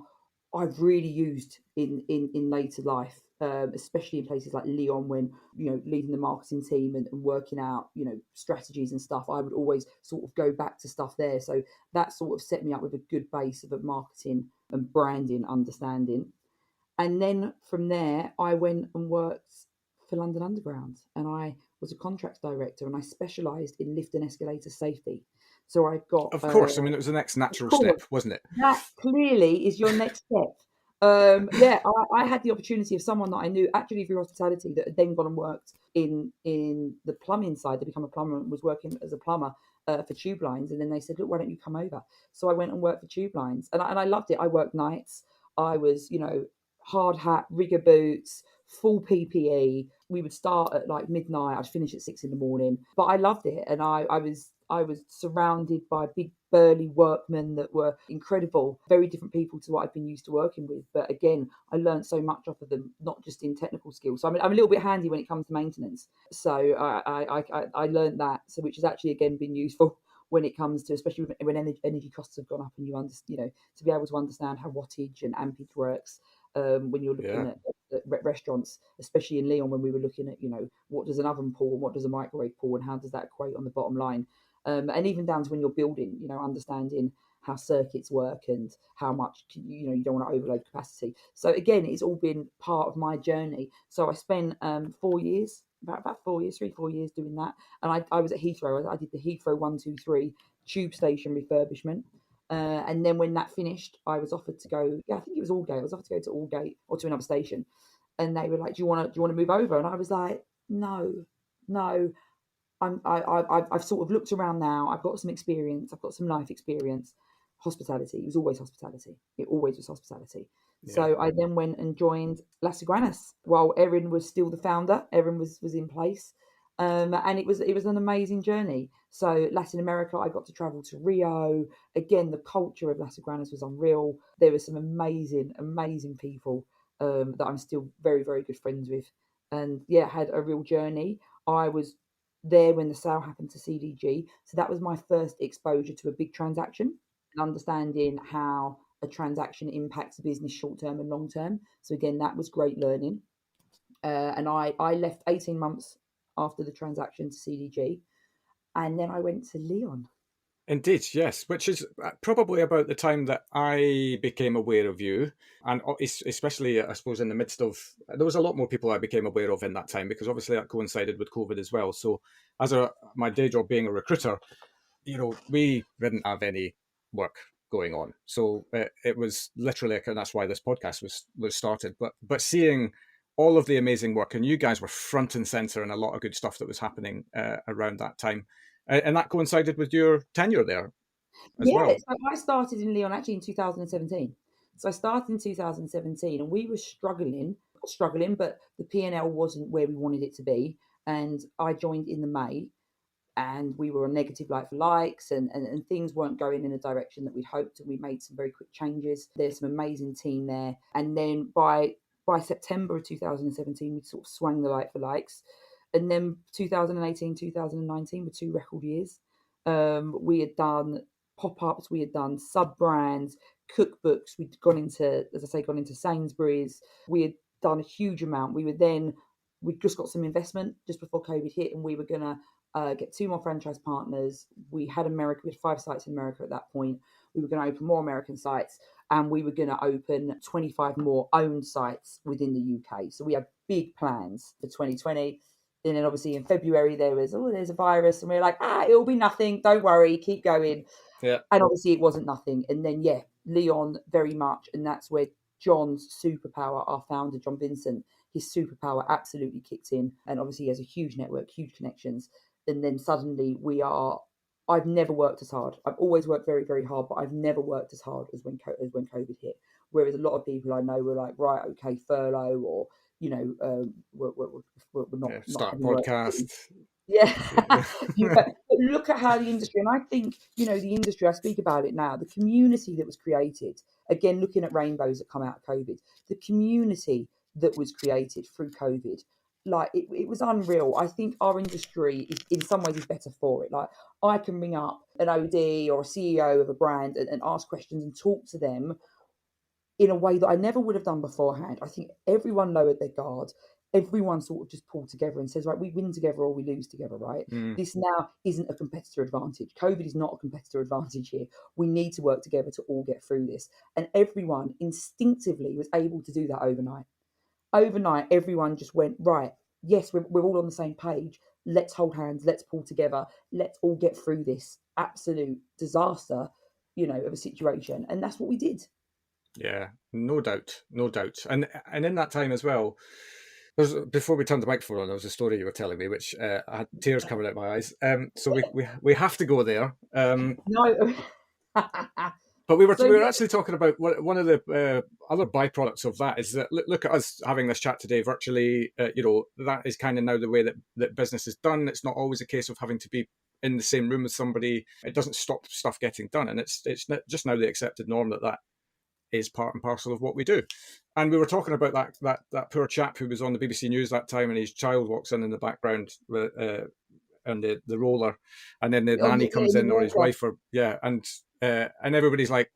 I've really used in later life, especially in places like Lyon, when leading the marketing team and working out strategies and stuff. I would always sort of go back to stuff there, so that sort of set me up with a good base of a marketing and branding understanding. And then from there, I went and worked for London Underground, and I was a contracts director, and I specialised in lift and escalator safety. So I've got, Of course. I mean, it was the next of natural step, course, wasn't it? that clearly is your next step. Yeah, I had the opportunity of someone that I knew actually through hospitality that had then gone and worked in the plumbing side. They become a plumber and was working as a plumber for tube lines. And then they said, look, why don't you come over? So I went and worked for tube lines, and I loved it. I worked nights. I was, hard hat, rigger boots, full PPE. We would start at like midnight. I'd finish at 6 a.m. But I loved it, and I was surrounded by big burly workmen that were incredible, very different people to what I've been used to working with. But again, I learned so much off of them, not just in technical skills. So I'm a little bit handy when it comes to maintenance. So I learned that, so which has actually again been useful when it comes to, especially when energy costs have gone up, and to be able to understand how wattage and ampage works. When you're looking Yeah. at restaurants, especially in Lyon, when we were looking at, what does an oven pull and what does a microwave pull, and how does that equate on the bottom line? And even down to when you're building, understanding how circuits work and how much you don't want to overload capacity. So again, it's all been part of my journey. So I spent 4 years, about 4 years, 3-4 years doing that, and I was at Heathrow. I did the Heathrow 123 tube station refurbishment. And then when that finished, I was offered to go. Yeah, I think it was Aldgate. I was offered to go to Aldgate or to another station, and they were like, "Do you want to move over?" And I was like, "No, no. I've sort of looked around now. I've got some experience. I've got some life experience. Hospitality. It was always hospitality. It always was hospitality." Yeah. So I then went and joined Las Iguanas while Erin was still the founder. Erin was in place. And it was an amazing journey. So Latin America, I got to travel to Rio. Again, the culture of Las Iguanas was unreal. There were some amazing people that I'm still very, very good friends with. And yeah, had a real journey. I was there when the sale happened to CDG. So that was my first exposure to a big transaction and understanding how a transaction impacts a business short term and long term. So again, that was great learning. And I left 18 months after the transaction to CDG, and then I went to Leon. Indeed, yes, which is probably about the time that I became aware of you, and especially, I suppose, in the midst of, there was a lot more people I became aware of in that time, because obviously that coincided with COVID as well. So as my day job being a recruiter, we didn't have any work going on. So it was literally, and that's why this podcast was started, but seeing all of the amazing work, and you guys were front and center in a lot of good stuff that was happening around that time. And that coincided with your tenure there as well. So I started in Leon actually in 2017. So I started in 2017, and we were not struggling, but the P&L wasn't where we wanted it to be. And I joined in the May, and we were on negative like for likes, and things weren't going in a direction that we'd hoped. And we made some very quick changes. There's some amazing team there. And then by September of 2017, we sort of swung the like for likes. And then 2018, 2019 were 2 record years. We had done pop-ups, we had done sub-brands, cookbooks. We'd gone into Sainsbury's. We had done a huge amount. We just got some investment just before COVID hit, and we were going to get 2 more franchise partners. We had 5 sites in America at that point. We were going to open more American sites, and we were going to open 25 more owned sites within the UK. So we had big plans for 2020. And then obviously in February there's a virus, and we're like, it'll be nothing. Don't worry, keep going. Yeah. And obviously it wasn't nothing. And then Leon very much, and that's where John's superpower, our founder John Vincent, his superpower absolutely kicked in. And obviously he has a huge network, huge connections. And then suddenly I've never worked as hard. I've always worked very, very hard, but I've never worked as hard as when COVID hit. Whereas a lot of people I know were like, right, okay, furlough, or we're not start a not podcast. Yeah. But look at how the industry, and I think, the industry, I speak about it now, the community that was created, again, looking at rainbows that come out of COVID, the community that was created through COVID, like it was unreal. I think our industry is, in some ways, is better for it. Like I can ring up an OD or a CEO of a brand and ask questions and talk to them in a way that I never would have done beforehand. I think everyone lowered their guard. Everyone sort of just pulled together and says, right, we win together or we lose together, right? This now isn't a competitor advantage. COVID is not a competitor advantage here. We need to work together to all get through this. And everyone instinctively was able to do that overnight. Overnight, everyone just went, right, yes, we're all on the same page. Let's hold hands. Let's pull together. Let's all get through this absolute disaster, of a situation. And that's what we did. Yeah, no doubt. And in that time as well, before we turned the microphone on, there was a story you were telling me, which I had tears coming out my eyes. So we have to go there. No. But we were actually talking about one of the other byproducts of that is that look at us having this chat today virtually. That is kind of now the way that business is done. It's not always a case of having to be in the same room with somebody. It doesn't stop stuff getting done, and it's just now the accepted norm that is part and parcel of what we do. And we were talking about that poor chap who was on the BBC News that time, and his child walks in the background with, and the roller, and then the nanny comes in, or his wife, and everybody's like,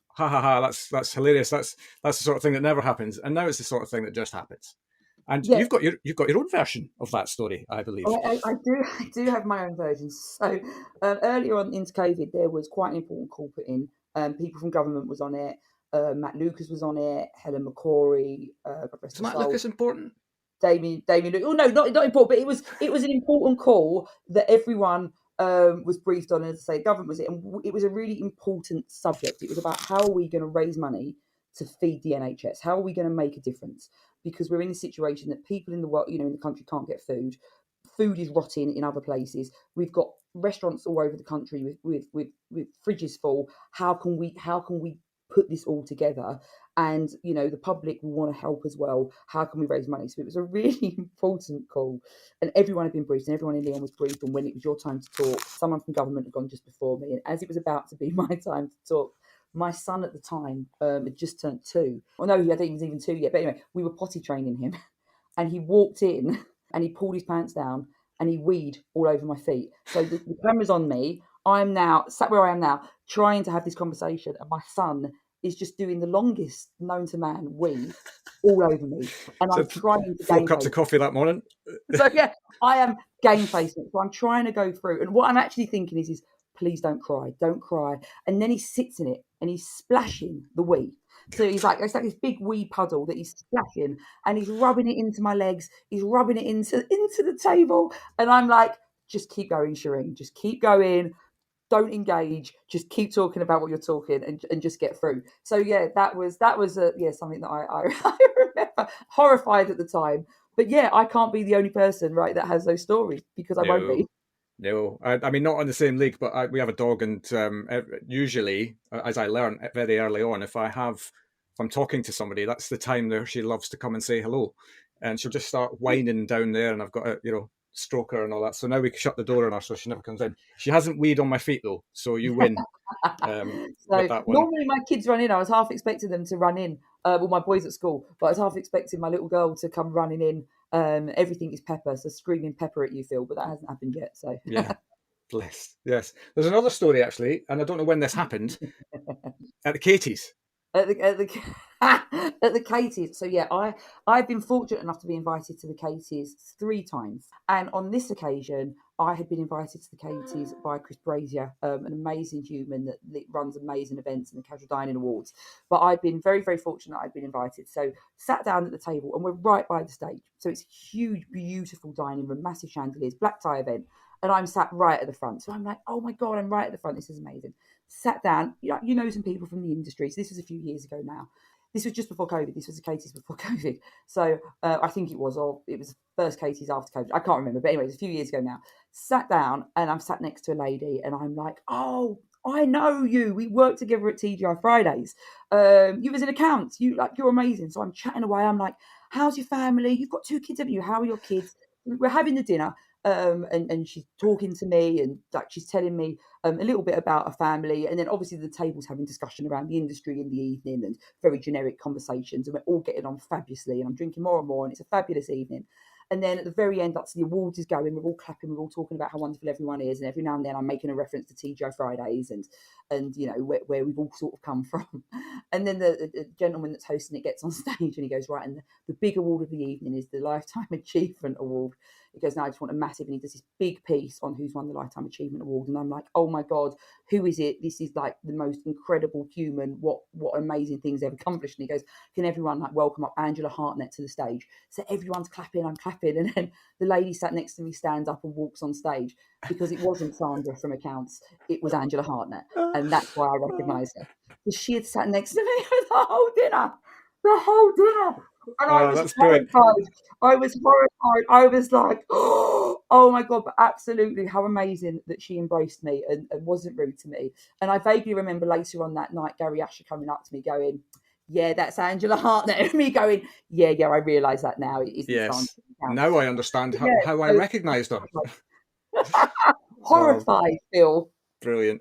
ha ha ha, that's hilarious. That's the sort of thing that never happens. And now it's the sort of thing that just happens. And you've got your own version of that story, I believe. I do have my own version. So earlier on into COVID, there was quite an important call put in People from government was on it. Matt Lucas was on it. Helen McCrory. God rest Is her Matt soul. Lucas important? Damien. Oh no, not important, but it was an important call that everyone was briefed on, and to say government was it, and it was a really important subject. It was about how are we going to raise money to feed the NHS? How are we going to make a difference? Because we're in a situation that people in the world, in the country can't get food. Food is rotting in other places. We've got restaurants all over the country with fridges full. How can we put this all together? And the public will want to help as well. How can we raise money? So it was a really important call, and everyone had been briefed, and everyone in Leon was briefed on when it was your time to talk. Someone from government had gone just before me, and as it was about to be my time to talk, my son at the time had just turned 2. Well, no, he was even 2 yet. But anyway, we were potty training him, and he walked in and he pulled his pants down and he weed all over my feet. So the camera's on me. I'm now sat where I am now, trying to have this conversation, and my son is just doing the longest known to man wee all over me. And So I'm trying to 4 game cups of face. coffee that morning. So yeah, I am game facing. So I'm trying to go through. And what I'm actually thinking is please don't cry, don't cry. And then he sits in it and he's splashing the wee. So it's like this big wee puddle that he's splashing, and he's rubbing it into my legs. He's rubbing it into the table. And I'm like, just keep going, Shireen. Just keep going. Don't engage. Just keep talking about what you're talking, and just get through. So yeah, that was something that I I remember, horrified at the time. But yeah, I can't be the only person, right, that has those stories, because I won't be. No, I mean, not in the same league, but we have a dog, and usually, as I learned very early on, if I'm talking to somebody, that's the time there she loves to come and say hello, and she'll just start whining down there, and I've got to, stroke her and all that. So now we shut the door on her, so she never comes in. She hasn't weed on my feet though, so you win with So that one. normally my kids run in. I was half expecting them to run in. Well, my boys at school, but I was half expecting my little girl to come running in. Everything is pepper, so screaming pepper at you, Phil, but that hasn't happened yet. So Yeah, bless. Yes, there's another story actually, and I don't know when this happened at the Katie's. at the at the Katie's. So yeah, I've been fortunate enough to be invited to the Katie's 3 times, and on this occasion, I had been invited to the Katie's by Chris Brazier, an amazing human that runs amazing events and the Casual Dining Awards. But I've been very, very fortunate. I've been invited, so sat down at the table, and we're right by the stage. So it's a huge, beautiful dining room, massive chandeliers, black tie event. And I'm sat right at the front. So I'm like, oh my God, I'm right at the front. This is amazing. Sat down, some people from the industry. So this was a few years ago now. This was just before COVID. This was the Katie's before COVID. So I think it was the first Katie's after COVID. I can't remember. But anyway, it's a few years ago now. Sat down, and I'm sat next to a lady, and I'm like, oh, I know you. We worked together at TGI Fridays. You was in accounts. You're amazing. So I'm chatting away. I'm like, how's your family? You've got 2 kids, haven't you? How are your kids? We're having the dinner. And she's talking to me, and she's telling me a little bit about her family, and then obviously the table's having discussion around the industry in the evening, and very generic conversations, and we're all getting on fabulously, and I'm drinking more and more, and it's a fabulous evening. And then at the very end, that's the awards is going. We're all clapping. We're all talking about how wonderful everyone is, and every now and then I'm making a reference to TGI Fridays and where we've all sort of come from. And then the gentleman that's hosting it gets on stage, and he goes, right, and the big award of the evening is the Lifetime Achievement Award. He goes, no, I just want a massive, and he does this big piece on who's won the Lifetime Achievement Award. And I'm like, oh my God, who is it? This is like the most incredible human. What amazing things they've accomplished. And he goes, can everyone welcome up Angela Hartnett to the stage? So everyone's clapping, I'm clapping. And then the lady sat next to me stands up and walks on stage, because it wasn't Sandra from accounts, it was Angela Hartnett. And that's why I recognised her. Because she had sat next to me for the whole dinner. The whole dinner. And I was horrified. I was horrified. I was like, oh my God, but absolutely how amazing that she embraced me and wasn't rude to me. And I vaguely remember later on that night, Gary Asher coming up to me going, yeah, that's Angela Hartnett. And me going, yeah, I realise that now. It isn't Yes. Sandra. Now I understand how I recognised her. Horrified, Phil. Brilliant.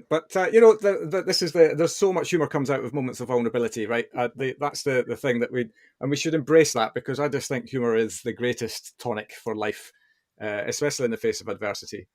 But there's so much humour comes out of moments of vulnerability, right? That's the thing that we should embrace that, because I just think humour is the greatest tonic for life, especially in the face of adversity.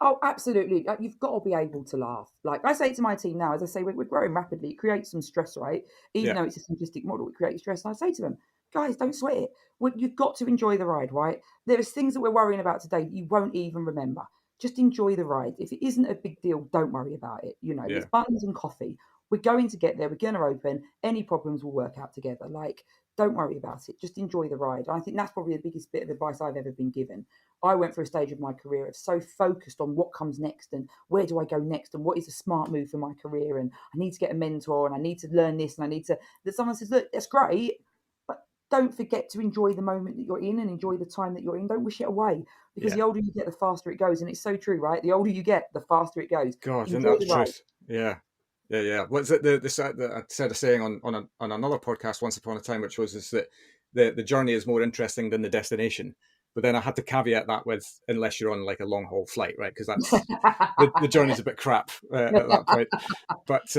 Oh, absolutely. You've got to be able to laugh. Like I say to my team now, as I say, we're growing rapidly. It creates some stress, right? Even though it's a simplistic model, it creates stress. And I say to them, guys, don't sweat it. You've got to enjoy the ride, right? There's things that we're worrying about today that you won't even remember. just enjoy the ride. If it isn't a big deal, don't worry about it. You know, Yeah. there's buns and coffee. We're going to get there. We're going to open. Any problems will work out together. Like, don't worry about it. Just enjoy the ride. And I think that's probably the biggest bit of advice I've ever been given. I went through a stage of my career of so focused on what comes next and where do I go next and what is a smart move for my career, and I need to get a mentor and I need to learn this and I need to, that someone says, look, that's great, but don't forget to enjoy the moment that you're in and enjoy the time that you're in. Don't wish it away, because the older you get, the faster it goes. And it's so true, right? The older you get, the faster it goes. God, isn't Enjoy that the the ride. truth? Yeah. Yeah. What's it? I said a saying on another podcast once upon a time, which was is that the journey is more interesting than the destination. But then I had to caveat that with, unless you're on like a long haul flight, right? Because that's the journey's a bit crap at that point. But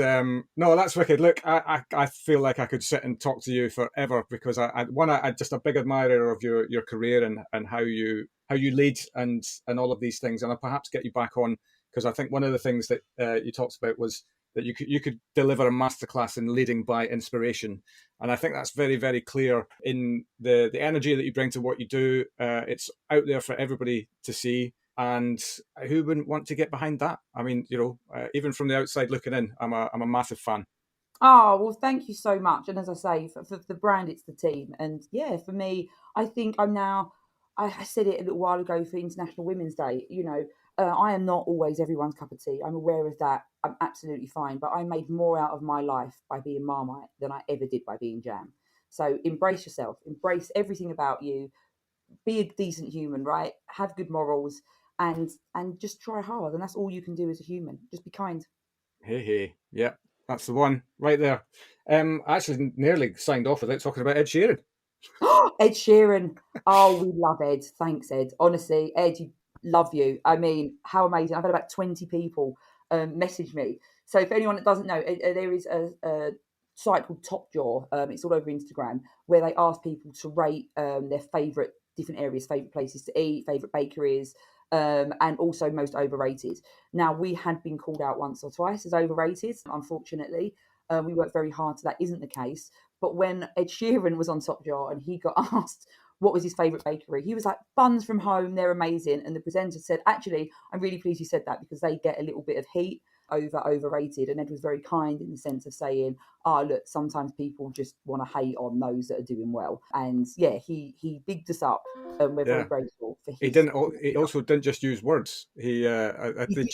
no, that's wicked. Look, I feel like I could sit and talk to you forever, because I'm just a big admirer of your career and how you lead and all of these things. And I'll perhaps get you back on, because I think one of the things that you talked about was that you could deliver a masterclass in leading by inspiration. And I think that's very, very clear in the energy that you bring to what you do. It's out there for everybody to see. And who wouldn't want to get behind that? I mean, even from the outside looking in, I'm a massive fan. Oh, well, thank you so much. And as I say, for the brand, it's the team. And yeah, for me, I think I said it a little while ago for International Women's Day, I am not always everyone's cup of tea. I'm aware of that. I'm absolutely fine. But I made more out of my life by being Marmite than I ever did by being Jam. So embrace yourself, embrace everything about you, be a decent human, right? Have good morals and just try hard. And that's all you can do as a human. Just be kind. Hey. Yeah, that's the one right there. I actually nearly signed off without talking about Ed Sheeran. Ed Sheeran. Oh, we love Ed. Thanks, Ed. Honestly, Ed, love you. I mean, how amazing. I've had about 20 people message me. So if anyone that doesn't know, there is a site called Top Jaw. It's all over Instagram, where they ask people to rate their favourite different areas, favourite places to eat, favourite bakeries, and also most overrated. Now, we had been called out once or twice as overrated, unfortunately. We worked very hard so that isn't the case. But when Ed Sheeran was on Top Jar and he got asked what was his favourite bakery, he was like, Buns from home, they're amazing. And the presenter said, actually, I'm really pleased you said that, because they get a little bit of heat over overrated. And Ed was very kind in the sense of saying, look, sometimes people just want to hate on those that are doing well. And yeah, he bigged us up, and we're very grateful for his. He also didn't just use words. He didn't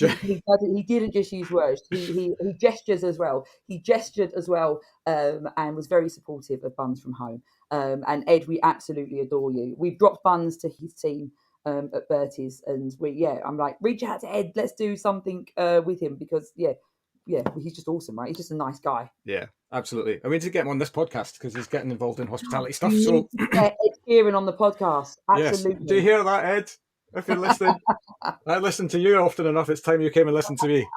just use words. He gestures as well. He gestured as well, and was very supportive of Buns from home. And Ed, we absolutely adore you. We've dropped Buns to his team at Bertie's, and I'm like, reach out to Ed. Let's do something with him, because he's just awesome, right? He's just a nice guy. Yeah, absolutely. I mean, to get him on this podcast, because he's getting involved in hospitality stuff. You So need to get Ed Sheeran on the podcast. Absolutely. Yes. Do you hear that, Ed? If you're listening, I listen to you often enough. It's time you came and listened to me.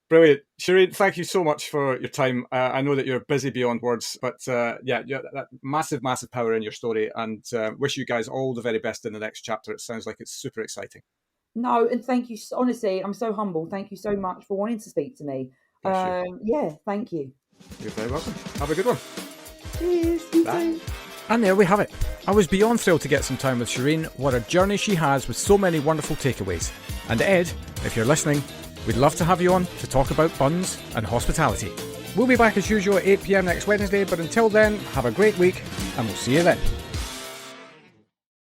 Brilliant. Shireen, thank you so much for your time. I know that you're busy beyond words, but you have that massive, massive power in your story, and wish you guys all the very best in the next chapter. It sounds like it's super exciting. No, and thank you. Honestly, I'm so humble. Thank you so much for wanting to speak to me. Thank you. You're very welcome. Have a good one. Cheers. Bye. And there we have it. I was beyond thrilled to get some time with Shireen. What a journey she has, with so many wonderful takeaways. And Ed, if you're listening, we'd love to have you on to talk about buns and hospitality. We'll be back as usual at 8 p.m. next Wednesday, but until then, have a great week, and we'll see you then.